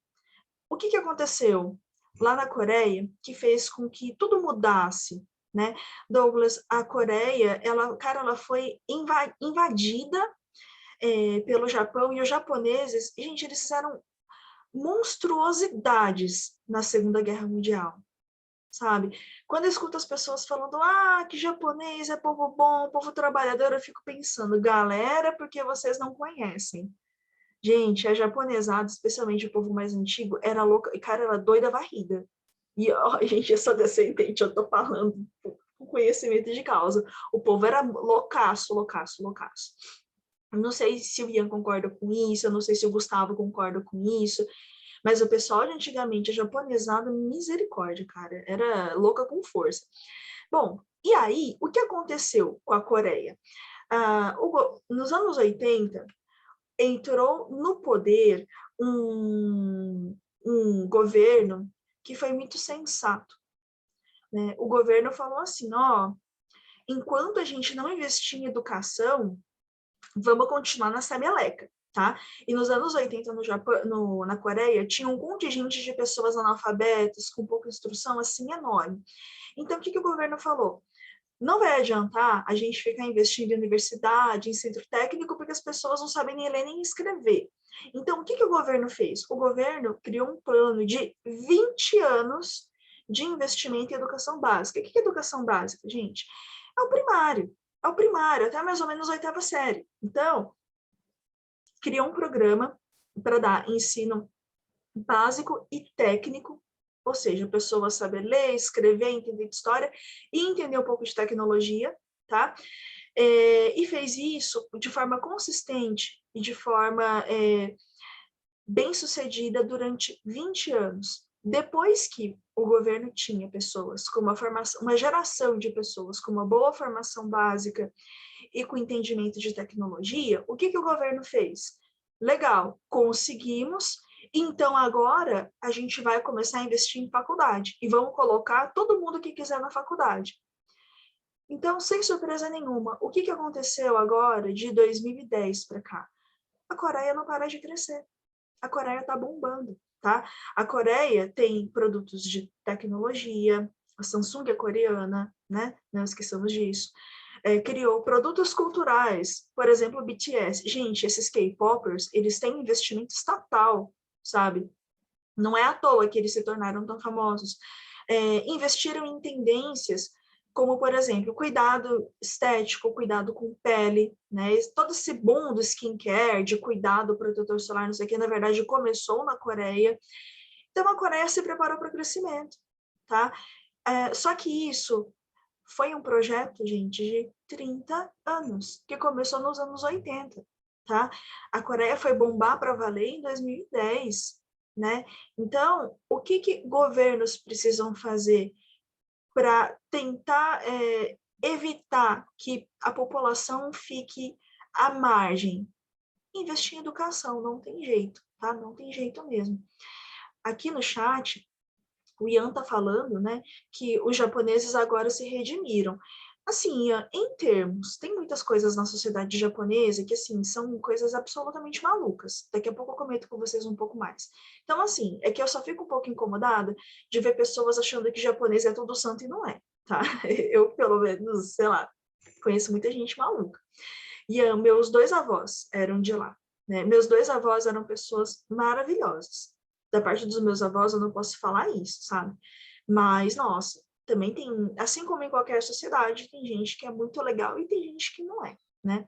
A: o que aconteceu lá na Coreia que fez com que tudo mudasse, né? Douglas, a Coreia, ela foi invadida pelo Japão, e os japoneses, gente, eles fizeram monstruosidades na Segunda Guerra Mundial, sabe? Quando eu escuto as pessoas falando, que japonês é povo bom, povo trabalhador, eu fico pensando, galera, porque vocês não conhecem. Gente, a japonesada, especialmente o povo mais antigo, era louca, e cara, era doida varrida. E, gente, eu sou descendente, eu tô falando com conhecimento de causa. O povo era loucaço, loucaço, loucaço. Não sei se o Ian concorda com isso, eu não sei se o Gustavo concorda com isso, mas o pessoal de antigamente, a japonesada, misericórdia, cara, era louca com força. Bom, e aí, o que aconteceu com a Coreia? Nos anos 80, entrou no poder um governo que foi muito sensato, né? O governo falou assim, enquanto a gente não investir em educação, vamos continuar nessa meleca, tá? E nos anos 80, no Japão, na Coreia, tinha um contingente de pessoas analfabetas, com pouca instrução, assim, enorme. Então, o que o governo falou? Não vai adiantar a gente ficar investindo em universidade, em centro técnico, porque as pessoas não sabem nem ler nem escrever. Então, o que o governo fez? O governo criou um plano de 20 anos de investimento em educação básica. O que é educação básica, gente? É o primário, até mais ou menos a 8ª série. Então, criou um programa para dar ensino básico e técnico, ou seja, a pessoa saber ler, escrever, entender de história e entender um pouco de tecnologia, tá? E fez isso de forma consistente e de forma bem-sucedida durante 20 anos. Depois que o governo tinha pessoas com uma geração de pessoas com uma boa formação básica e com entendimento de tecnologia, o que o governo fez? Legal, conseguimos, então agora a gente vai começar a investir em faculdade e vamos colocar todo mundo que quiser na faculdade. Então, sem surpresa nenhuma, o que aconteceu agora de 2010 para cá? A Coreia não para de crescer. A Coreia está bombando, tá? A Coreia tem produtos de tecnologia, a Samsung é coreana, né? Não esqueçamos disso. Criou produtos culturais, por exemplo, o BTS. Gente, esses K-popers, eles têm investimento estatal, sabe? Não é à toa que eles se tornaram tão famosos. Investiram em tendências como, por exemplo, cuidado estético, cuidado com pele, né? Todo esse boom do skincare, de cuidado protetor solar, não sei o que, na verdade, começou na Coreia. Então, a Coreia se preparou para o crescimento, tá? Só que isso foi um projeto, gente, de 30 anos, que começou nos anos 80, tá? A Coreia foi bombar para valer em 2010, né? Então, o que governos precisam fazer para tentar evitar que a população fique à margem? Investir em educação, não tem jeito, tá? Não tem jeito mesmo. Aqui no chat, o Ian está falando, né, que os japoneses agora se redimiram. Assim, Ian, em termos, tem muitas coisas na sociedade japonesa que, assim, são coisas absolutamente malucas. Daqui a pouco eu comento com vocês um pouco mais. Então, assim, é que eu só fico um pouco incomodada de ver pessoas achando que japonês é tudo santo e não é, tá? Eu, pelo menos, sei lá, conheço muita gente maluca. Ian, meus 2 avós eram de lá, né? Meus 2 avós eram pessoas maravilhosas. Da parte dos meus avós, eu não posso falar isso, sabe? Mas, nossa, também tem, assim como em qualquer sociedade, tem gente que é muito legal e tem gente que não é, né?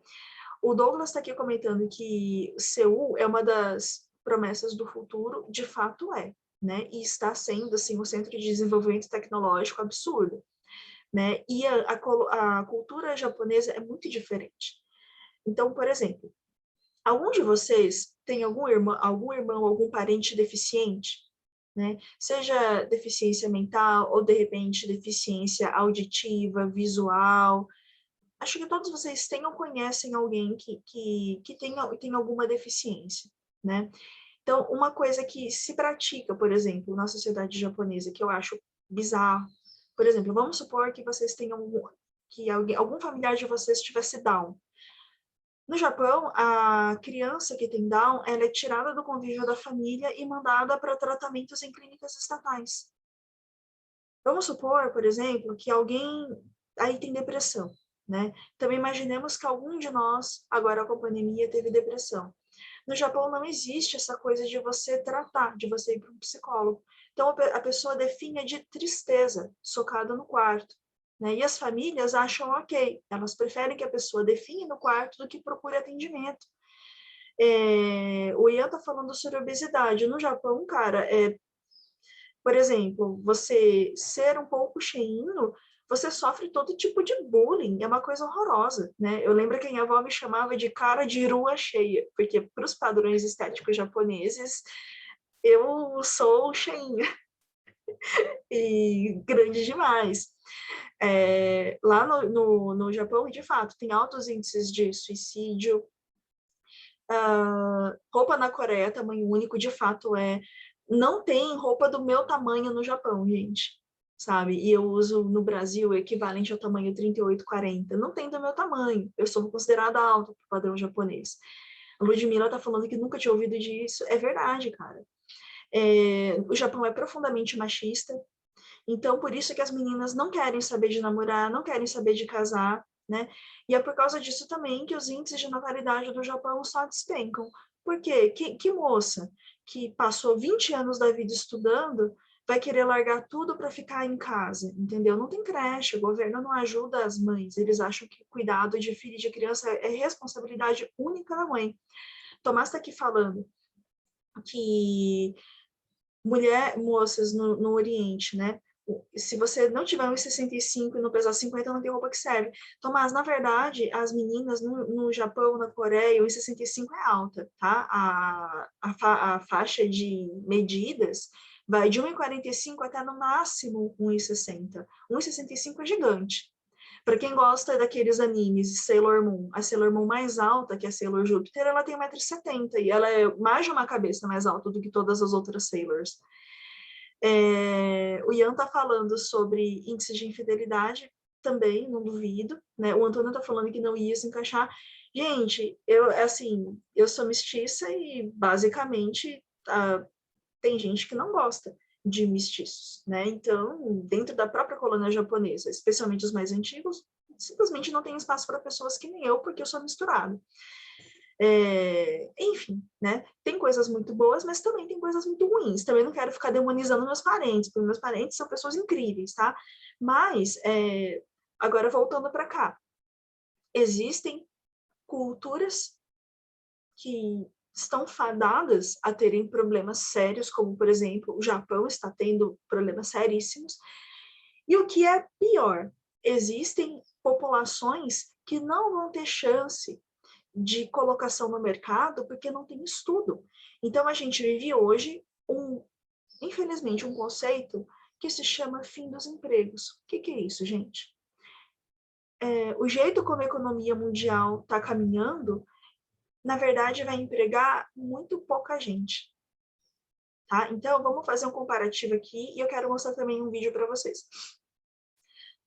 A: O Douglas está aqui comentando que Seul é uma das promessas do futuro, de fato é, né? E está sendo, assim, um centro de desenvolvimento tecnológico absurdo, né? E a cultura japonesa é muito diferente. Então, por exemplo, algum de vocês tem algum irmão, algum parente deficiente, né? Seja deficiência mental ou, de repente, deficiência auditiva, visual. Acho que todos vocês têm ou conhecem alguém que tem alguma deficiência, né? Então, uma coisa que se pratica, por exemplo, na sociedade japonesa, que eu acho bizarro, por exemplo, vamos supor que vocês tenham algum familiar de vocês tivesse Down. No Japão, a criança que tem Down, ela é tirada do convívio da família e mandada para tratamentos em clínicas estatais. Vamos supor, por exemplo, que alguém aí tem depressão, né? Também imaginemos que algum de nós, agora com a pandemia, teve depressão. No Japão não existe essa coisa de você tratar, de você ir para um psicólogo. Então, a pessoa definha de tristeza, socada no quarto. Né? E as famílias acham ok, elas preferem que a pessoa definha no quarto do que procure atendimento. O Ian está falando sobre obesidade. No Japão, cara, por exemplo, você ser um pouco cheinho, você sofre todo tipo de bullying, é uma coisa horrorosa, né? Eu lembro que a minha avó me chamava de cara de rua cheia, porque para os padrões estéticos japoneses, eu sou cheinha e grande demais. Lá no Japão, de fato, tem altos índices de suicídio. Roupa na Coreia, tamanho único, de fato não tem roupa do meu tamanho no Japão, gente, sabe? E eu uso no Brasil o equivalente ao tamanho 38, 40. Não tem do meu tamanho. Eu sou considerada alta para o padrão japonês. A Ludmilla tá falando que nunca tinha ouvido disso. É verdade, cara. O Japão é profundamente machista. Então, por isso que as meninas não querem saber de namorar, não querem saber de casar, né? E é por causa disso também que os índices de natalidade do Japão só despencam. Por quê? Que moça que passou 20 anos da vida estudando vai querer largar tudo para ficar em casa, entendeu? Não tem creche, o governo não ajuda as mães, eles acham que cuidado de filho e de criança é responsabilidade única da mãe. Tomás está aqui falando que moças no Oriente, né? Se você não tiver 1,65 e não pesar 50, não tem roupa que serve. Tomás, na verdade, as meninas no Japão, na Coreia, 1,65 é alta, tá? A faixa de medidas vai de 1,45 até no máximo 1,60. 1,65 é gigante. Para quem gosta daqueles animes de Sailor Moon, a Sailor Moon mais alta, que é a Sailor Júpiter, ela tem 1,70 m e ela é mais de uma cabeça mais alta do que todas as outras Sailors. O Ian está falando sobre índice de infidelidade, também, não duvido, né? O Antônio está falando que não ia se encaixar. Gente, eu sou mestiça e, basicamente, tem gente que não gosta de mestiços, né? Então, dentro da própria colônia japonesa, especialmente os mais antigos, simplesmente não tem espaço para pessoas que nem eu, porque eu sou misturado. Enfim, né? Tem coisas muito boas, mas também tem coisas muito ruins. Também não quero ficar demonizando meus parentes, porque meus parentes são pessoas incríveis, tá? Mas, agora voltando para cá, existem culturas que estão fadadas a terem problemas sérios, como, por exemplo, o Japão está tendo problemas seríssimos. E o que é pior, existem populações que não vão ter chance de colocação no mercado porque não tem estudo. Então, a gente vive hoje, infelizmente, um conceito que se chama fim dos empregos. O que é isso, gente? O jeito como a economia mundial está caminhando, na verdade, vai empregar muito pouca gente. Tá? Então, vamos fazer um comparativo aqui e eu quero mostrar também um vídeo para vocês.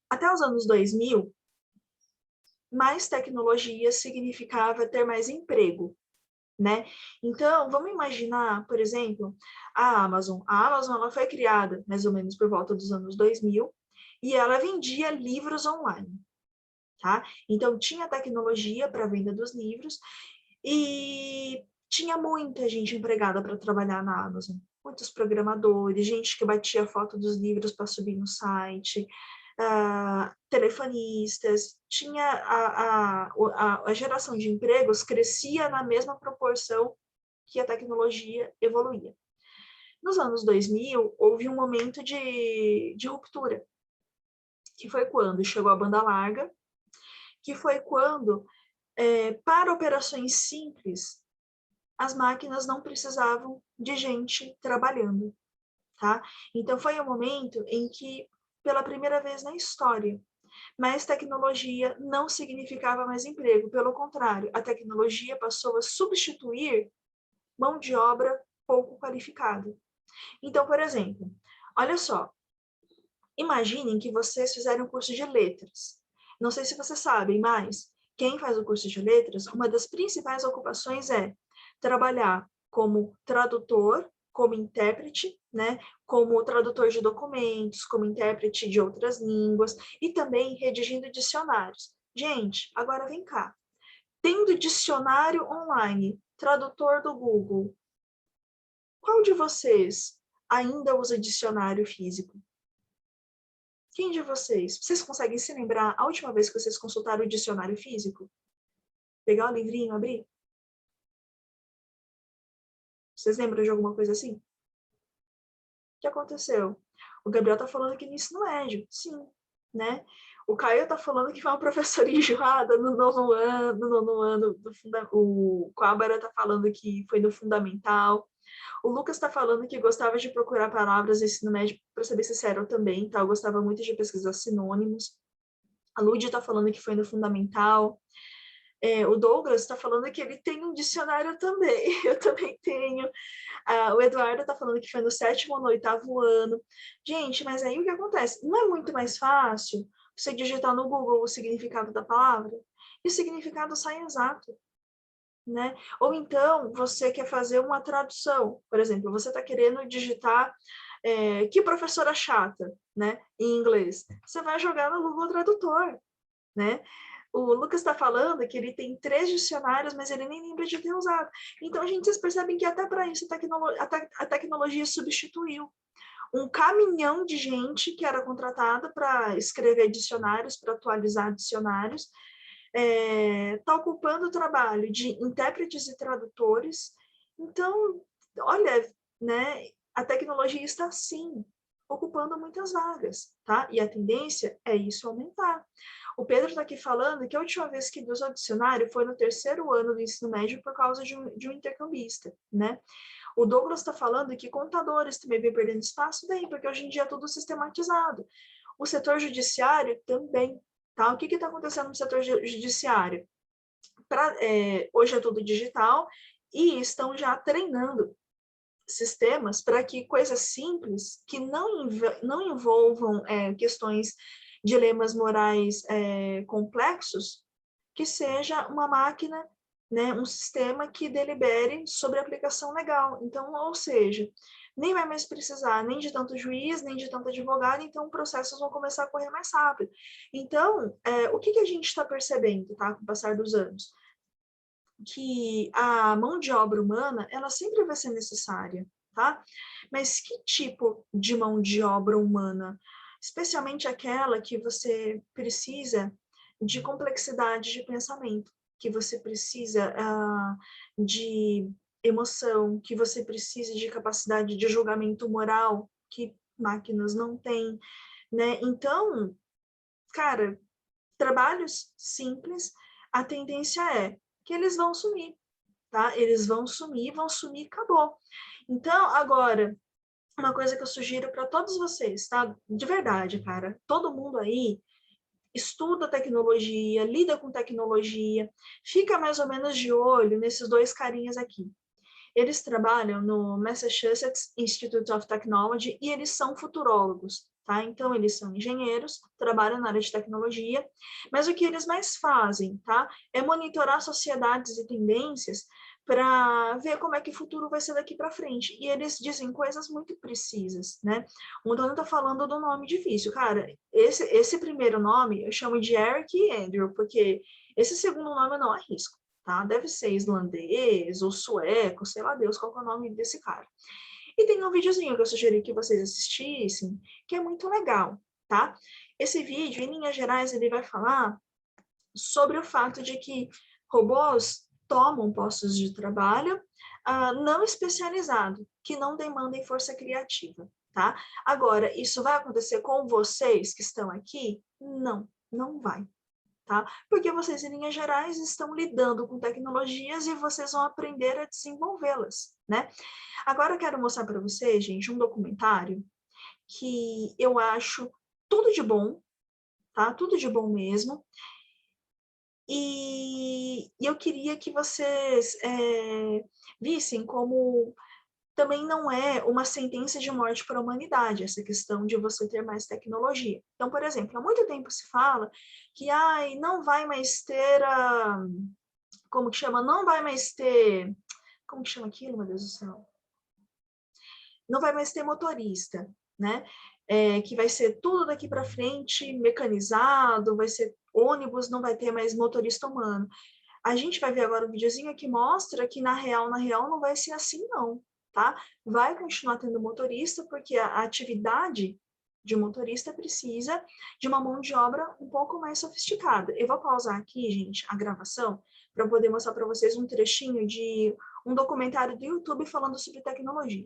A: Até os anos 2000, mais tecnologia significava ter mais emprego, né? Então, vamos imaginar, por exemplo, a Amazon. A Amazon ela foi criada mais ou menos por volta dos anos 2000 e ela vendia livros online, tá? Então, tinha tecnologia para a venda dos livros e tinha muita gente empregada para trabalhar na Amazon. Muitos programadores, gente que batia foto dos livros para subir no site, telefonistas, tinha a geração de empregos crescia na mesma proporção que a tecnologia evoluía. Nos anos 2000, houve um momento de ruptura, que foi quando chegou a banda larga, que foi quando, para operações simples, as máquinas não precisavam de gente trabalhando, tá? Então, foi um momento em que, pela primeira vez na história, mais tecnologia não significava mais emprego. Pelo contrário, a tecnologia passou a substituir mão de obra pouco qualificada. Então, por exemplo, olha só, imaginem que vocês fizeram um curso de letras. Não sei se vocês sabem, mas quem faz o curso de letras, uma das principais ocupações é trabalhar como tradutor, como intérprete, né, como tradutor de documentos, como intérprete de outras línguas e também redigindo dicionários. Gente, agora vem cá. Tendo dicionário online, tradutor do Google, qual de vocês ainda usa dicionário físico? Quem de vocês? Vocês conseguem se lembrar a última vez que vocês consultaram o dicionário físico? Pegar o livrinho, abrir? Vocês lembram de alguma coisa assim? O que aconteceu? O Gabriel tá falando que no ensino médio. Sim, né? O Caio tá falando que foi uma professora enjoada no nono ano. O Quábara tá falando que foi no fundamental. O Lucas está falando que gostava de procurar palavras no ensino médio, para ser bem sincero, eu também, tá? Eu gostava muito de pesquisar sinônimos. A Lúdia está falando que foi no fundamental. O Douglas está falando que ele tem um dicionário também, eu também tenho. O Eduardo está falando que foi no 7º ou no 8º ano. Gente, mas aí o que acontece? Não é muito mais fácil você digitar no Google o significado da palavra? E o significado sai exato, né? Ou então, você quer fazer uma tradução. Por exemplo, você está querendo digitar que professora chata, né? Em inglês. Você vai jogar no Google Tradutor, né? O Lucas está falando que ele tem 3 dicionários, mas ele nem lembra de ter usado. Então, vocês percebem que até para isso a tecnologia substituiu. um caminhão de gente que era contratada para escrever dicionários, para atualizar dicionários, está ocupando o trabalho de intérpretes e tradutores. Então, olha, né, a tecnologia está, sim, ocupando muitas vagas, tá? E a tendência é isso aumentar. O Pedro está aqui falando que a última vez que ele usou dicionário foi no 3º ano do ensino médio por causa de um intercambista, né? O Douglas está falando que contadores também vem perdendo espaço, bem, porque hoje em dia é tudo sistematizado. O setor judiciário também, tá? O que está acontecendo no setor judiciário? Hoje é tudo digital e estão já treinando sistemas para que coisas simples, que não envolvam questões, dilemas morais complexos, que seja uma máquina, né, um sistema que delibere sobre a aplicação legal. Então, ou seja, nem vai mais precisar nem de tanto juiz, nem de tanto advogado, então processos vão começar a correr mais rápido. Então, o que a gente está percebendo, tá, com o passar dos anos? Que a mão de obra humana, ela sempre vai ser necessária, tá? Mas que tipo de mão de obra humana? Especialmente aquela que você precisa de complexidade de pensamento, que você precisa de emoção, que você precisa de capacidade de julgamento moral, que máquinas não têm, né? Então, cara, trabalhos simples, a tendência é que eles vão sumir, tá? Eles vão sumir, acabou. Então, agora, uma coisa que eu sugiro para todos vocês, tá? De verdade, cara, todo mundo aí estuda tecnologia, lida com tecnologia, fica mais ou menos de olho nesses 2 carinhas aqui. Eles trabalham no Massachusetts Institute of Technology e eles são futurólogos, tá? Então, eles são engenheiros, trabalham na área de tecnologia, mas o que eles mais fazem, tá? É monitorar sociedades e tendências para ver como é que o futuro vai ser daqui para frente. E eles dizem coisas muito precisas, né? O Antônio está falando do nome difícil. Cara, esse primeiro nome eu chamo de Eric e Andrew, porque esse segundo nome eu não arrisco. Tá? Deve ser islandês ou sueco, sei lá Deus qual é o nome desse cara. E tem um videozinho que eu sugeri que vocês assistissem, que é muito legal, tá? Esse vídeo, em linhas gerais, ele vai falar sobre o fato de que robôs tomam postos de trabalho não especializado, que não demandem força criativa, tá? Agora, isso vai acontecer com vocês que estão aqui? Não, não vai. Tá? Porque vocês, em linhas gerais, estão lidando com tecnologias e vocês vão aprender a desenvolvê-las, né? Agora eu quero mostrar para vocês, gente, um documentário que eu acho tudo de bom, tá? Tudo de bom mesmo. E eu queria que vocês vissem como também não é uma sentença de morte para a humanidade, essa questão de você ter mais tecnologia. Então, por exemplo, há muito tempo se fala que não vai mais ter como que chama? Não vai mais ter... Como que chama aquilo, meu Deus do céu? Não vai mais ter motorista, né? Que vai ser tudo daqui para frente mecanizado, vai ser ônibus, não vai ter mais motorista humano. A gente vai ver agora um videozinho que mostra que na real não vai ser assim, não. Tá? Vai continuar tendo motorista, porque a atividade de motorista precisa de uma mão de obra um pouco mais sofisticada. Eu vou pausar aqui, gente, a gravação, para poder mostrar para vocês um trechinho de um documentário do YouTube falando sobre tecnologia.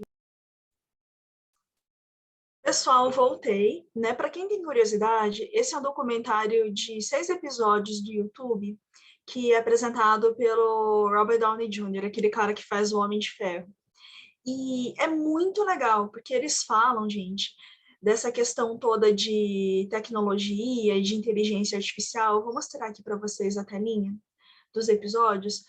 A: Pessoal, voltei, né? Para quem tem curiosidade, esse é um documentário de 6 episódios do YouTube, que é apresentado pelo Robert Downey Jr., aquele cara que faz o Homem de Ferro. E é muito legal, porque eles falam, gente, dessa questão toda de tecnologia e de inteligência artificial. Eu vou mostrar aqui para vocês a telinha dos episódios,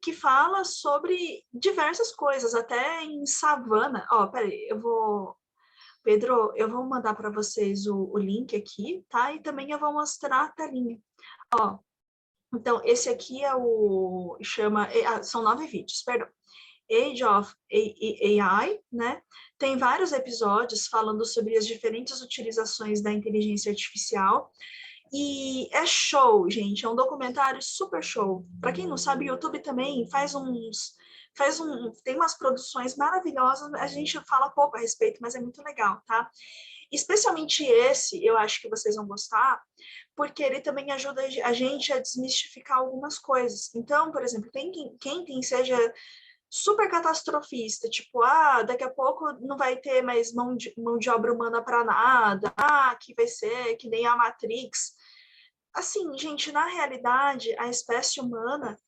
A: que fala sobre diversas coisas, até em savana. Peraí, Pedro, eu vou mandar para vocês o link aqui, tá? E também eu vou mostrar a telinha. Então, esse aqui são 9 vídeos, perdão. Age of AI, né? Tem vários episódios falando sobre as diferentes utilizações da inteligência artificial. E é show, gente. É um documentário super show. Para quem não sabe, o YouTube também faz tem umas produções maravilhosas, a gente fala pouco a respeito, mas é muito legal, tá? Especialmente esse, eu acho que vocês vão gostar, porque ele também ajuda a gente a desmistificar algumas coisas. Então, por exemplo, quem seja super catastrofista, tipo, daqui a pouco não vai ter mais mão de obra humana para nada, que vai ser que nem a Matrix. Assim, gente, na realidade, a espécie humana,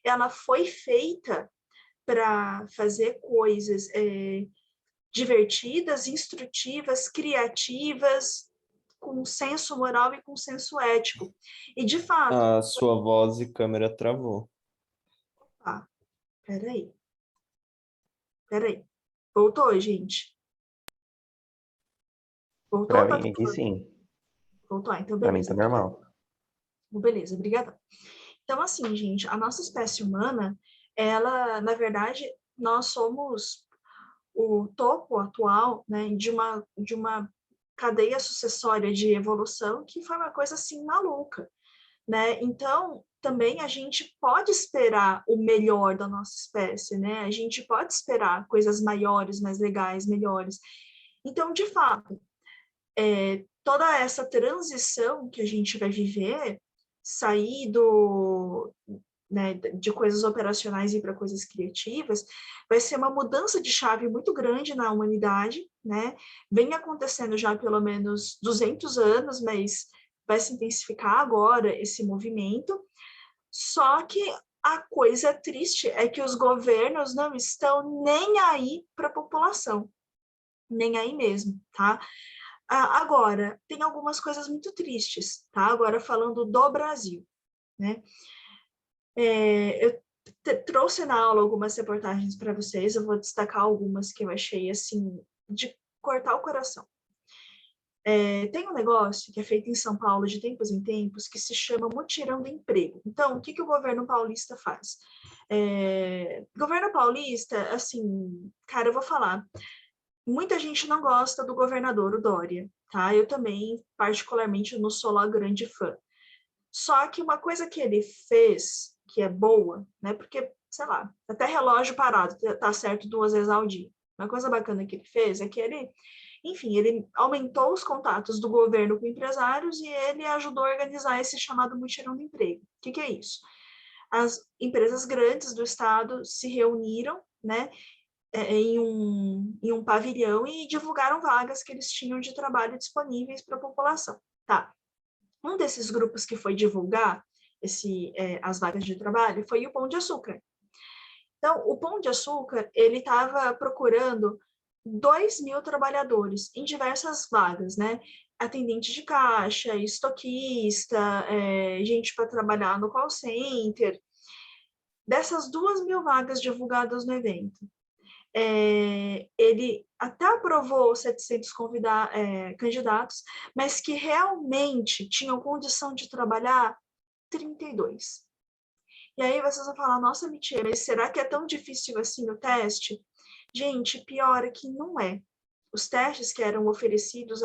A: ela foi feita para fazer coisas divertidas, instrutivas, criativas, com senso moral e com senso ético. E, de fato...
D: A sua voz e câmera travou.
A: Peraí. Voltou, gente? Voltou?
F: Pra mim aqui sim.
A: Voltou, então
F: Pra mim
A: beleza.
F: tá normal.
A: Beleza, obrigada. Então, assim, gente, a nossa espécie humana, ela, na verdade, nós somos o topo atual, né, de uma cadeia sucessória de evolução que foi uma coisa, assim, maluca, né? Então, também a gente pode esperar o melhor da nossa espécie, né? A gente pode esperar coisas maiores, mais legais, melhores. Então, de fato, toda essa transição que a gente vai viver, sair né, de coisas operacionais e para coisas criativas, vai ser uma mudança de chave muito grande na humanidade, né? Vem acontecendo já há pelo menos 200 anos, mas vai se intensificar agora esse movimento. Só que a coisa triste é que os governos não estão nem aí para a população, nem aí mesmo, tá? Agora, tem algumas coisas muito tristes, tá? Agora falando do Brasil, né? Eu trouxe na aula algumas reportagens para vocês, eu vou destacar algumas que eu achei, assim, de cortar o coração. Tem um negócio que é feito em São Paulo de tempos em tempos que se chama mutirão de emprego. Então, o que o governo paulista faz? Governo paulista, assim, cara, eu vou falar, muita gente não gosta do governador, o Dória, tá? Eu também, particularmente, não sou lá grande fã. Só que uma coisa que ele fez, que é boa, né? Porque, sei lá, até relógio parado tá certo 2 vezes ao dia. Uma coisa bacana que ele fez é que ele aumentou os contatos do governo com empresários e ele ajudou a organizar esse chamado mutirão de emprego. O que é isso? As empresas grandes do estado se reuniram, né, em um pavilhão e divulgaram vagas que eles tinham de trabalho disponíveis para a população. Tá. Um desses grupos que foi divulgar as vagas de trabalho foi o Pão de Açúcar. Então, o Pão de Açúcar, ele estava procurando 2.000 trabalhadores em diversas vagas, né? Atendente de caixa, estoquista, gente para trabalhar no call center. Dessas 2.000 vagas divulgadas no evento, ele até aprovou 700 candidatos, mas que realmente tinham condição de trabalhar 32. E aí vocês vão falar, nossa, mentira, mas será que é tão difícil assim o teste? Gente, pior é que não é. Os testes que eram oferecidos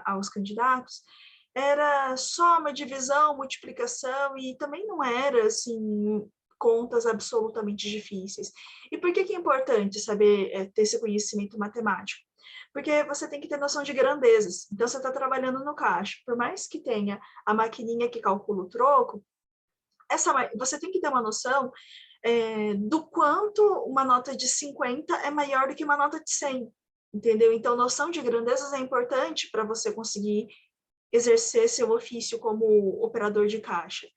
A: aos candidatos era soma, divisão, multiplicação, e também não era, assim, contas absolutamente difíceis. E por que é importante saber ter esse conhecimento matemático? Porque você tem que ter noção de grandezas. Então, você está trabalhando no caixa. Por mais que tenha a maquininha que calcula o troco, você tem que ter uma noção do quanto uma nota de 50 é maior do que uma nota de 100, entendeu? Então, noção de grandezas é importante para você conseguir exercer seu ofício como operador de caixa,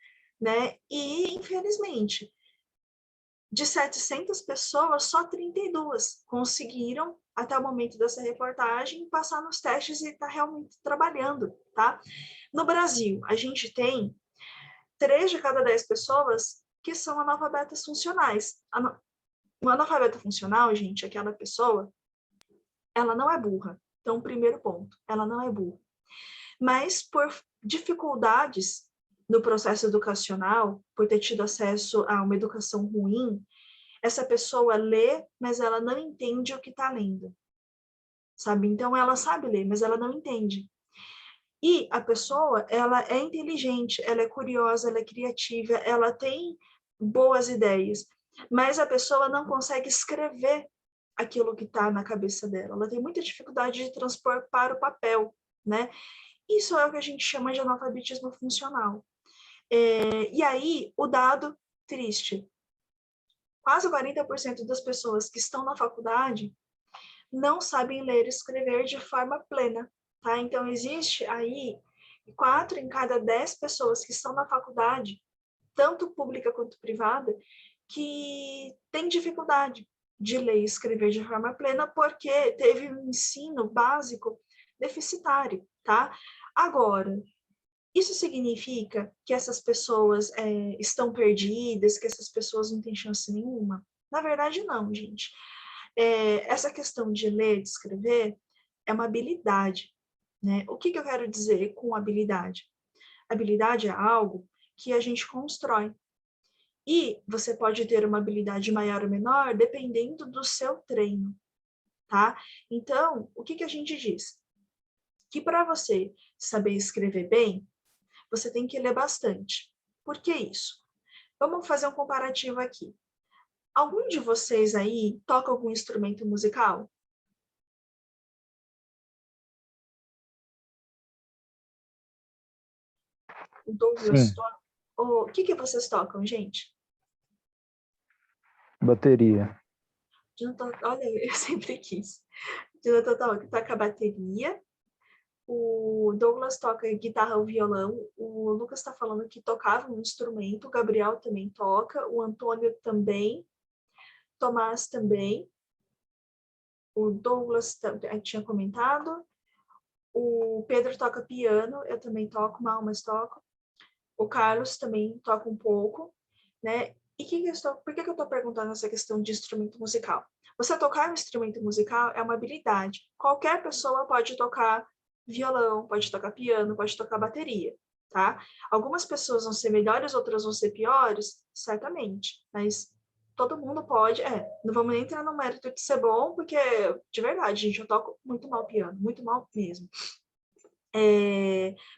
A: né? E, infelizmente, de 700 pessoas, só 32 conseguiram, até o momento dessa reportagem, passar nos testes e estar realmente trabalhando, tá? No Brasil, a gente tem 3 de cada 10 pessoas que são analfabetas funcionais. Um analfabeto funcional, gente, aquela pessoa, ela não é burra. Então, primeiro ponto, ela não é burra. Mas por dificuldades no processo educacional, por ter tido acesso a uma educação ruim, essa pessoa lê, mas ela não entende o que está lendo, sabe? Então, ela sabe ler, mas ela não entende. E a pessoa, ela é inteligente, ela é curiosa, ela é criativa, ela tem boas ideias, mas a pessoa não consegue escrever aquilo que está na cabeça dela. Ela tem muita dificuldade de transpor para o papel, né? Isso é o que a gente chama de analfabetismo funcional. E aí, o dado triste. Quase 40% das pessoas que estão na faculdade não sabem ler e escrever de forma plena, tá? Então, existe aí 4 em cada 10 pessoas que estão na faculdade, tanto pública quanto privada, que tem dificuldade de ler e escrever de forma plena porque teve um ensino básico deficitário, tá? Agora, isso significa que essas pessoas estão perdidas, que essas pessoas não têm chance nenhuma? Na verdade, não, gente. Essa questão de ler e de escrever é uma habilidade, né? O que eu quero dizer com habilidade? Habilidade é algo que a gente constrói. E você pode ter uma habilidade maior ou menor dependendo do seu treino, tá? Então, o que a gente diz? Que para você saber escrever bem, você tem que ler bastante. Por que isso? Vamos fazer um comparativo aqui. Algum de vocês aí toca algum instrumento musical? O Douglas
F: Sim.
A: toca. O que vocês tocam, gente?
F: Bateria.
A: Jonathan, olha, eu sempre quis. Jonathan toca bateria. O Douglas toca guitarra ou violão. O Lucas está falando que tocava um instrumento. O Gabriel também toca. O Antônio também. Tomás também. O Douglas tinha comentado. O Pedro toca piano. Eu também toco, mal, mas toco. O Carlos também toca um pouco, né? E por que eu estou perguntando essa questão de instrumento musical? Você tocar um instrumento musical é uma habilidade. Qualquer pessoa pode tocar violão, pode tocar piano, pode tocar bateria, tá? Algumas pessoas vão ser melhores, outras vão ser piores, certamente, mas todo mundo pode, não vamos nem entrar no mérito de ser bom, porque, de verdade, gente, eu toco muito mal piano, muito mal mesmo.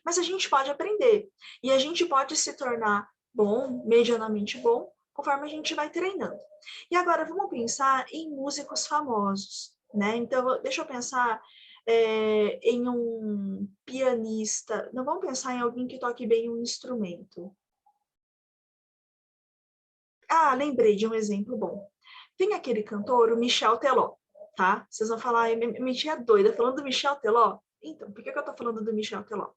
A: Mas a gente pode aprender, e a gente pode se tornar bom, medianamente bom, conforme a gente vai treinando. E agora, vamos pensar em músicos famosos, né? Então, deixa eu pensar em um pianista. Não vamos pensar em alguém que toque bem um instrumento. Ah, lembrei de um exemplo bom. Tem aquele cantor, o Michel Teló, tá? Vocês vão falar, me tinha doida falando do Michel Teló. Então, por que eu tô falando do Michel Teló?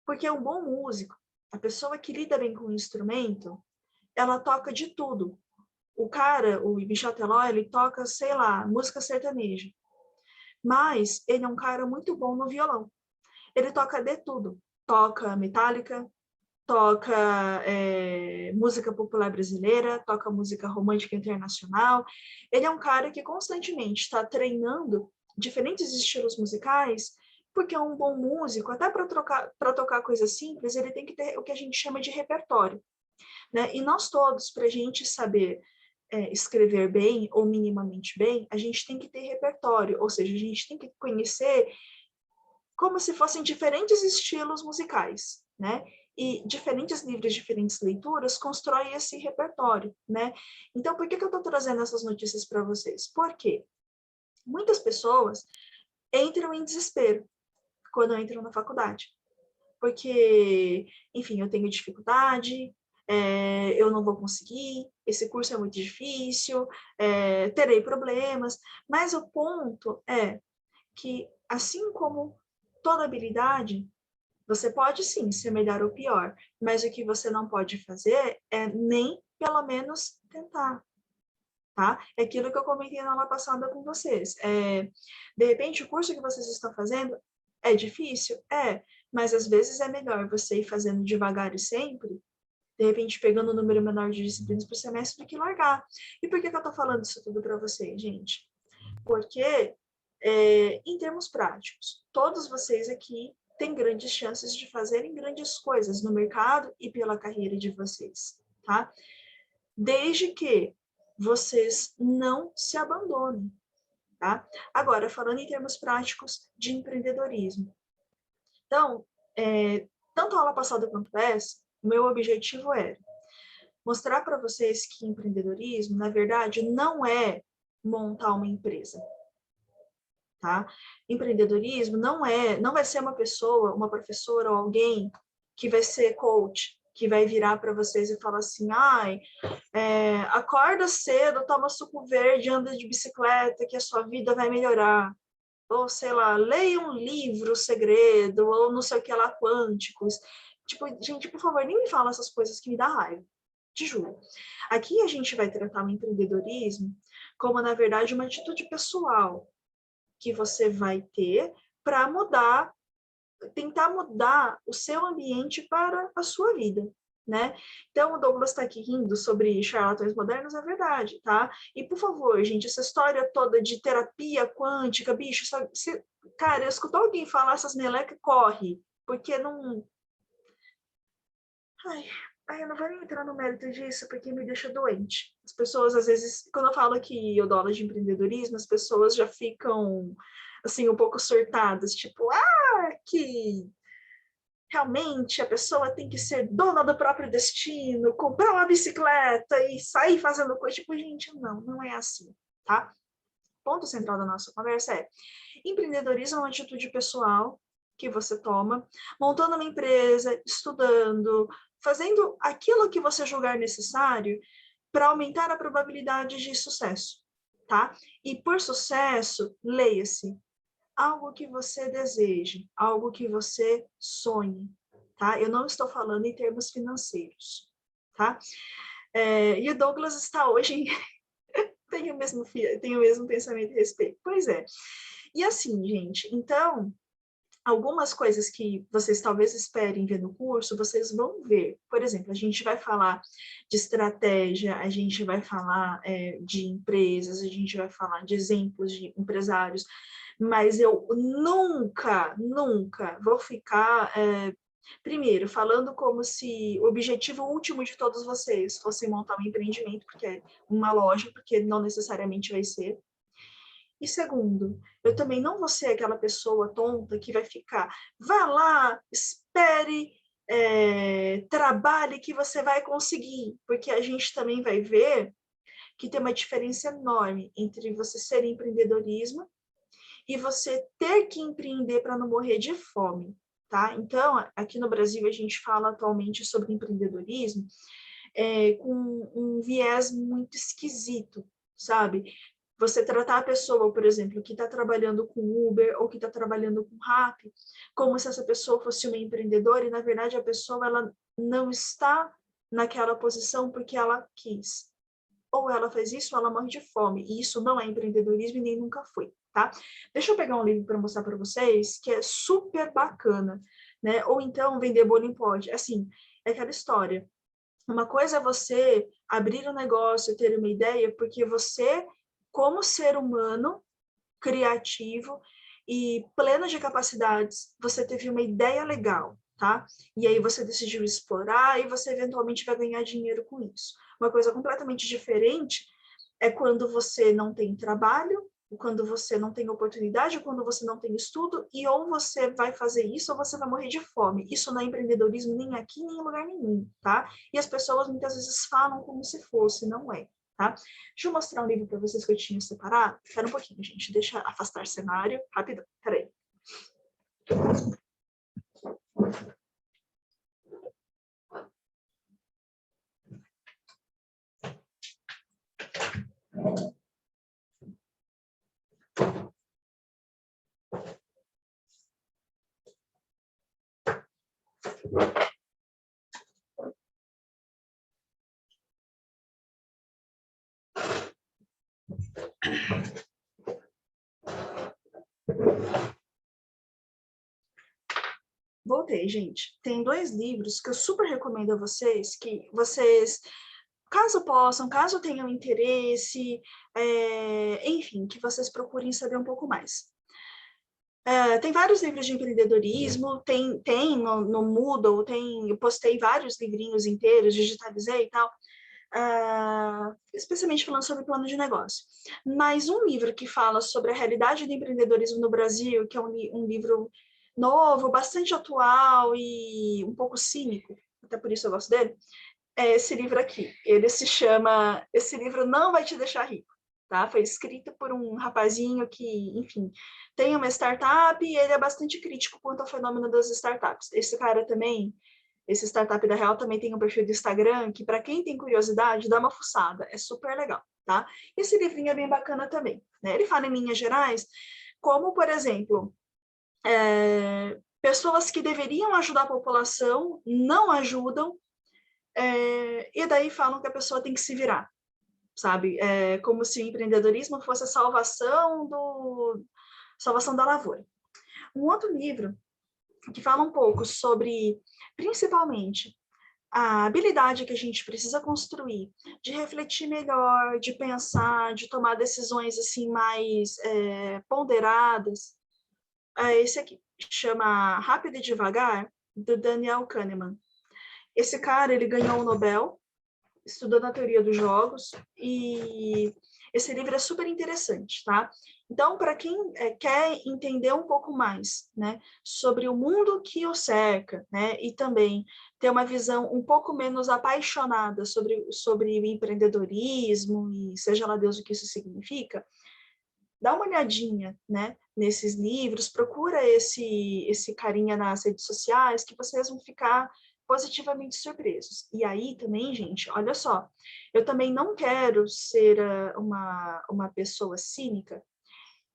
A: Porque um bom músico, a pessoa que lida bem com o instrumento, ela toca de tudo. O cara, o Michel Teló, ele toca, sei lá, música sertaneja. Mas ele é um cara muito bom no violão. Ele toca de tudo. Toca Metallica, toca música popular brasileira, toca música romântica internacional. Ele é um cara que constantemente está treinando diferentes estilos musicais, porque é um bom músico, até para tocar coisas simples, ele tem que ter o que a gente chama de repertório, né? E nós todos, para a gente saber escrever bem ou minimamente bem, a gente tem que ter repertório, ou seja, a gente tem que conhecer como se fossem diferentes estilos musicais, né? E diferentes livros, diferentes leituras constroem esse repertório, né? Então, por que eu estou trazendo essas notícias para vocês? Porque muitas pessoas entram em desespero quando entram na faculdade. Porque, enfim, eu tenho dificuldade, eu não vou conseguir, esse curso é muito difícil, terei problemas. Mas o ponto é que, assim como toda habilidade, você pode sim ser melhor ou pior, mas o que você não pode fazer é nem pelo menos tentar, tá? É aquilo que eu comentei na aula passada com vocês. De repente, o curso que vocês estão fazendo é difícil? Mas às vezes é melhor você ir fazendo devagar e sempre, de repente pegando um número menor de disciplinas por semestre do que largar. E por que eu estou falando isso tudo para vocês, gente? Porque, em termos práticos, todos vocês aqui têm grandes chances de fazerem grandes coisas no mercado e pela carreira de vocês, tá? Desde que vocês não se abandonem, tá? Agora, falando em termos práticos de empreendedorismo. Então, tanto a aula passada quanto essa, o meu objetivo era mostrar para vocês que empreendedorismo, na verdade, não é montar uma empresa, tá? Empreendedorismo não vai ser uma pessoa, uma professora ou alguém que vai ser coach, que vai virar para vocês e falar assim, acorda cedo, toma suco verde, anda de bicicleta, que a sua vida vai melhorar. Ou, sei lá, leia um livro, segredo, ou não sei o que lá, quânticos. Tipo, gente, por favor, nem me fala essas coisas que me dá raiva. Te juro. Aqui a gente vai tratar o empreendedorismo como, na verdade, uma atitude pessoal que você vai ter para tentar mudar o seu ambiente para a sua vida, né? Então, o Douglas está aqui rindo sobre charlatões modernos, é verdade, tá? E, por favor, gente, essa história toda de terapia quântica, bicho, cara, eu escutou alguém falar essas melecas, corre, porque não... eu não vou nem entrar no mérito disso, porque me deixa doente. As pessoas, às vezes, quando eu falo que eu dou aula de empreendedorismo, as pessoas já ficam, assim, um pouco surtadas, tipo, que realmente a pessoa tem que ser dona do próprio destino, comprar uma bicicleta e sair fazendo coisa. Tipo, gente, não é assim, tá? O ponto central da nossa conversa é: empreendedorismo é uma atitude pessoal que você toma, montando uma empresa, estudando, fazendo aquilo que você julgar necessário para aumentar a probabilidade de sucesso, tá? E por sucesso, leia-se, algo que você deseje, algo que você sonhe, tá? Eu não estou falando em termos financeiros, tá? E o Douglas está hoje tem o mesmo pensamento a respeito. Pois é. E assim, gente, então, algumas coisas que vocês talvez esperem ver no curso, vocês vão ver. Por exemplo, a gente vai falar de estratégia, a gente vai falar de empresas, a gente vai falar de exemplos de empresários, mas eu nunca vou ficar, primeiro, falando como se o objetivo último de todos vocês fosse montar um empreendimento, porque é uma loja, porque não necessariamente vai ser. E segundo, eu também não vou ser aquela pessoa tonta que vai ficar, vá lá, espere, trabalhe que você vai conseguir, porque a gente também vai ver que tem uma diferença enorme entre você ser empreendedorismo e você ter que empreender para não morrer de fome, tá? Então, aqui no Brasil, a gente fala atualmente sobre empreendedorismo com um viés muito esquisito, sabe? Você tratar a pessoa, por exemplo, que está trabalhando com Uber ou que está trabalhando com Rappi, como se essa pessoa fosse uma empreendedora e, na verdade, a pessoa ela não está naquela posição porque ela quis. Ou ela faz isso ou ela morre de fome. E isso não é empreendedorismo e nem nunca foi, tá? Deixa eu pegar um livro para mostrar para vocês que é super bacana, né? Ou então, Vender Bolo em Pod. Assim, é aquela história. Uma coisa é você abrir um negócio, ter uma ideia, porque você, como ser humano criativo e pleno de capacidades, você teve uma ideia legal, tá? E aí você decidiu explorar e você eventualmente vai ganhar dinheiro com isso. Uma coisa completamente diferente é quando você não tem trabalho, quando você não tem oportunidade, quando você não tem estudo, e ou você vai fazer isso ou você vai morrer de fome. Isso não é empreendedorismo nem aqui, nem em lugar nenhum, tá? E as pessoas muitas vezes falam como se fosse, não é, tá? Deixa eu mostrar um livro para vocês que eu tinha separado. Espera um pouquinho, gente. Deixa eu afastar cenário. Rapidão, peraí. Voltei, gente. Tem 2 livros que eu super recomendo a vocês, que vocês, caso possam, caso tenham interesse, enfim, que vocês procurem saber um pouco mais. Tem vários livros de empreendedorismo, tem no Moodle, eu postei vários livrinhos inteiros, digitalizei e tal, especialmente falando sobre plano de negócio. Mas um livro que fala sobre a realidade do empreendedorismo no Brasil, que é um livro novo, bastante atual e um pouco cínico, até por isso eu gosto dele, é esse livro aqui. Ele se chama Esse Livro Não Vai Te Deixar Rico. Tá? Foi escrito por um rapazinho que, enfim, tem uma startup e ele é bastante crítico quanto ao fenômeno das startups. Esse cara também, esse startup da Real também tem um perfil do Instagram que, para quem tem curiosidade, dá uma fuçada. É super legal, tá? Esse livrinho é bem bacana também, né? Ele fala em linhas gerais, como, por exemplo, pessoas que deveriam ajudar a população não ajudam, e daí falam que a pessoa tem que se virar, sabe? É como se o empreendedorismo fosse a salvação da lavoura. Um outro livro que fala um pouco sobre, principalmente, a habilidade que a gente precisa construir de refletir melhor, de pensar, de tomar decisões assim mais ponderadas, é esse aqui, chama Rápido e Devagar, do Daniel Kahneman. Esse cara, ele ganhou o Nobel estudando a teoria dos jogos, e esse livro é super interessante, tá? Então, para quem quer entender um pouco mais, né, sobre o mundo que o cerca, né, e também ter uma visão um pouco menos apaixonada sobre o empreendedorismo e seja lá Deus o que isso significa, dá uma olhadinha, né, nesses livros, procura esse carinha nas redes sociais que vocês vão ficar positivamente surpresos. E aí também, gente, olha só, eu também não quero ser uma pessoa cínica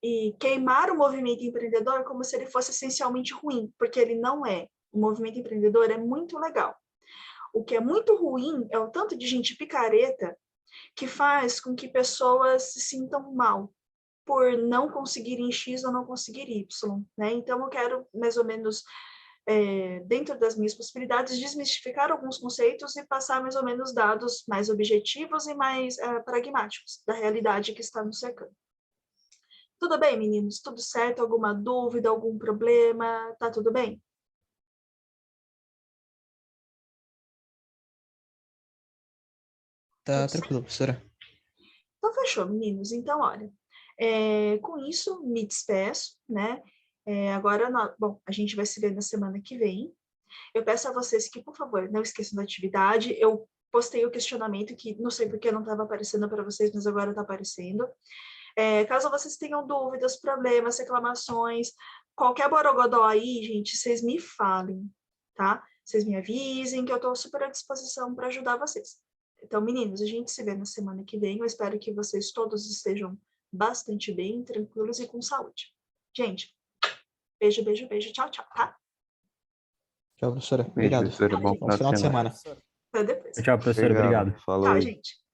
A: e queimar o movimento empreendedor como se ele fosse essencialmente ruim, porque ele não é. O movimento empreendedor é muito legal. O que é muito ruim é o tanto de gente picareta que faz com que pessoas se sintam mal por não conseguirem X ou não conseguir Y, né? Então, eu quero, mais ou menos, dentro das minhas possibilidades, desmistificar alguns conceitos e passar, mais ou menos, dados mais objetivos e mais pragmáticos da realidade que está nos cercando. Tudo bem, meninos? Tudo certo? Alguma dúvida, algum problema? Tá tudo bem?
E: Tá
A: Tudo certo?
E: tranquilo, professora.
A: Então, fechou, meninos. Então, olha, com isso, me despeço, né? Agora, bom, a gente vai se ver na semana que vem. Eu peço a vocês que, por favor, não esqueçam da atividade. Eu postei o questionamento que não sei porque não estava aparecendo para vocês, mas agora está aparecendo. Caso vocês tenham dúvidas, problemas, reclamações, qualquer borogodó aí, gente, vocês me falem, tá? Vocês me avisem que eu estou super à disposição para ajudar vocês. Então, meninos, a gente se vê na semana que vem. Eu espero que vocês todos estejam bastante bem, tranquilos e com saúde. Gente, beijo, beijo, beijo. Tchau, tchau, tá?
E: Tchau, professora.
B: Beijo,
E: Obrigado.
B: professora. Bom
E: Bom final de semana.
A: Até depois.
F: Tchau, professor. Obrigado.
B: Falou.
A: Tchau, gente.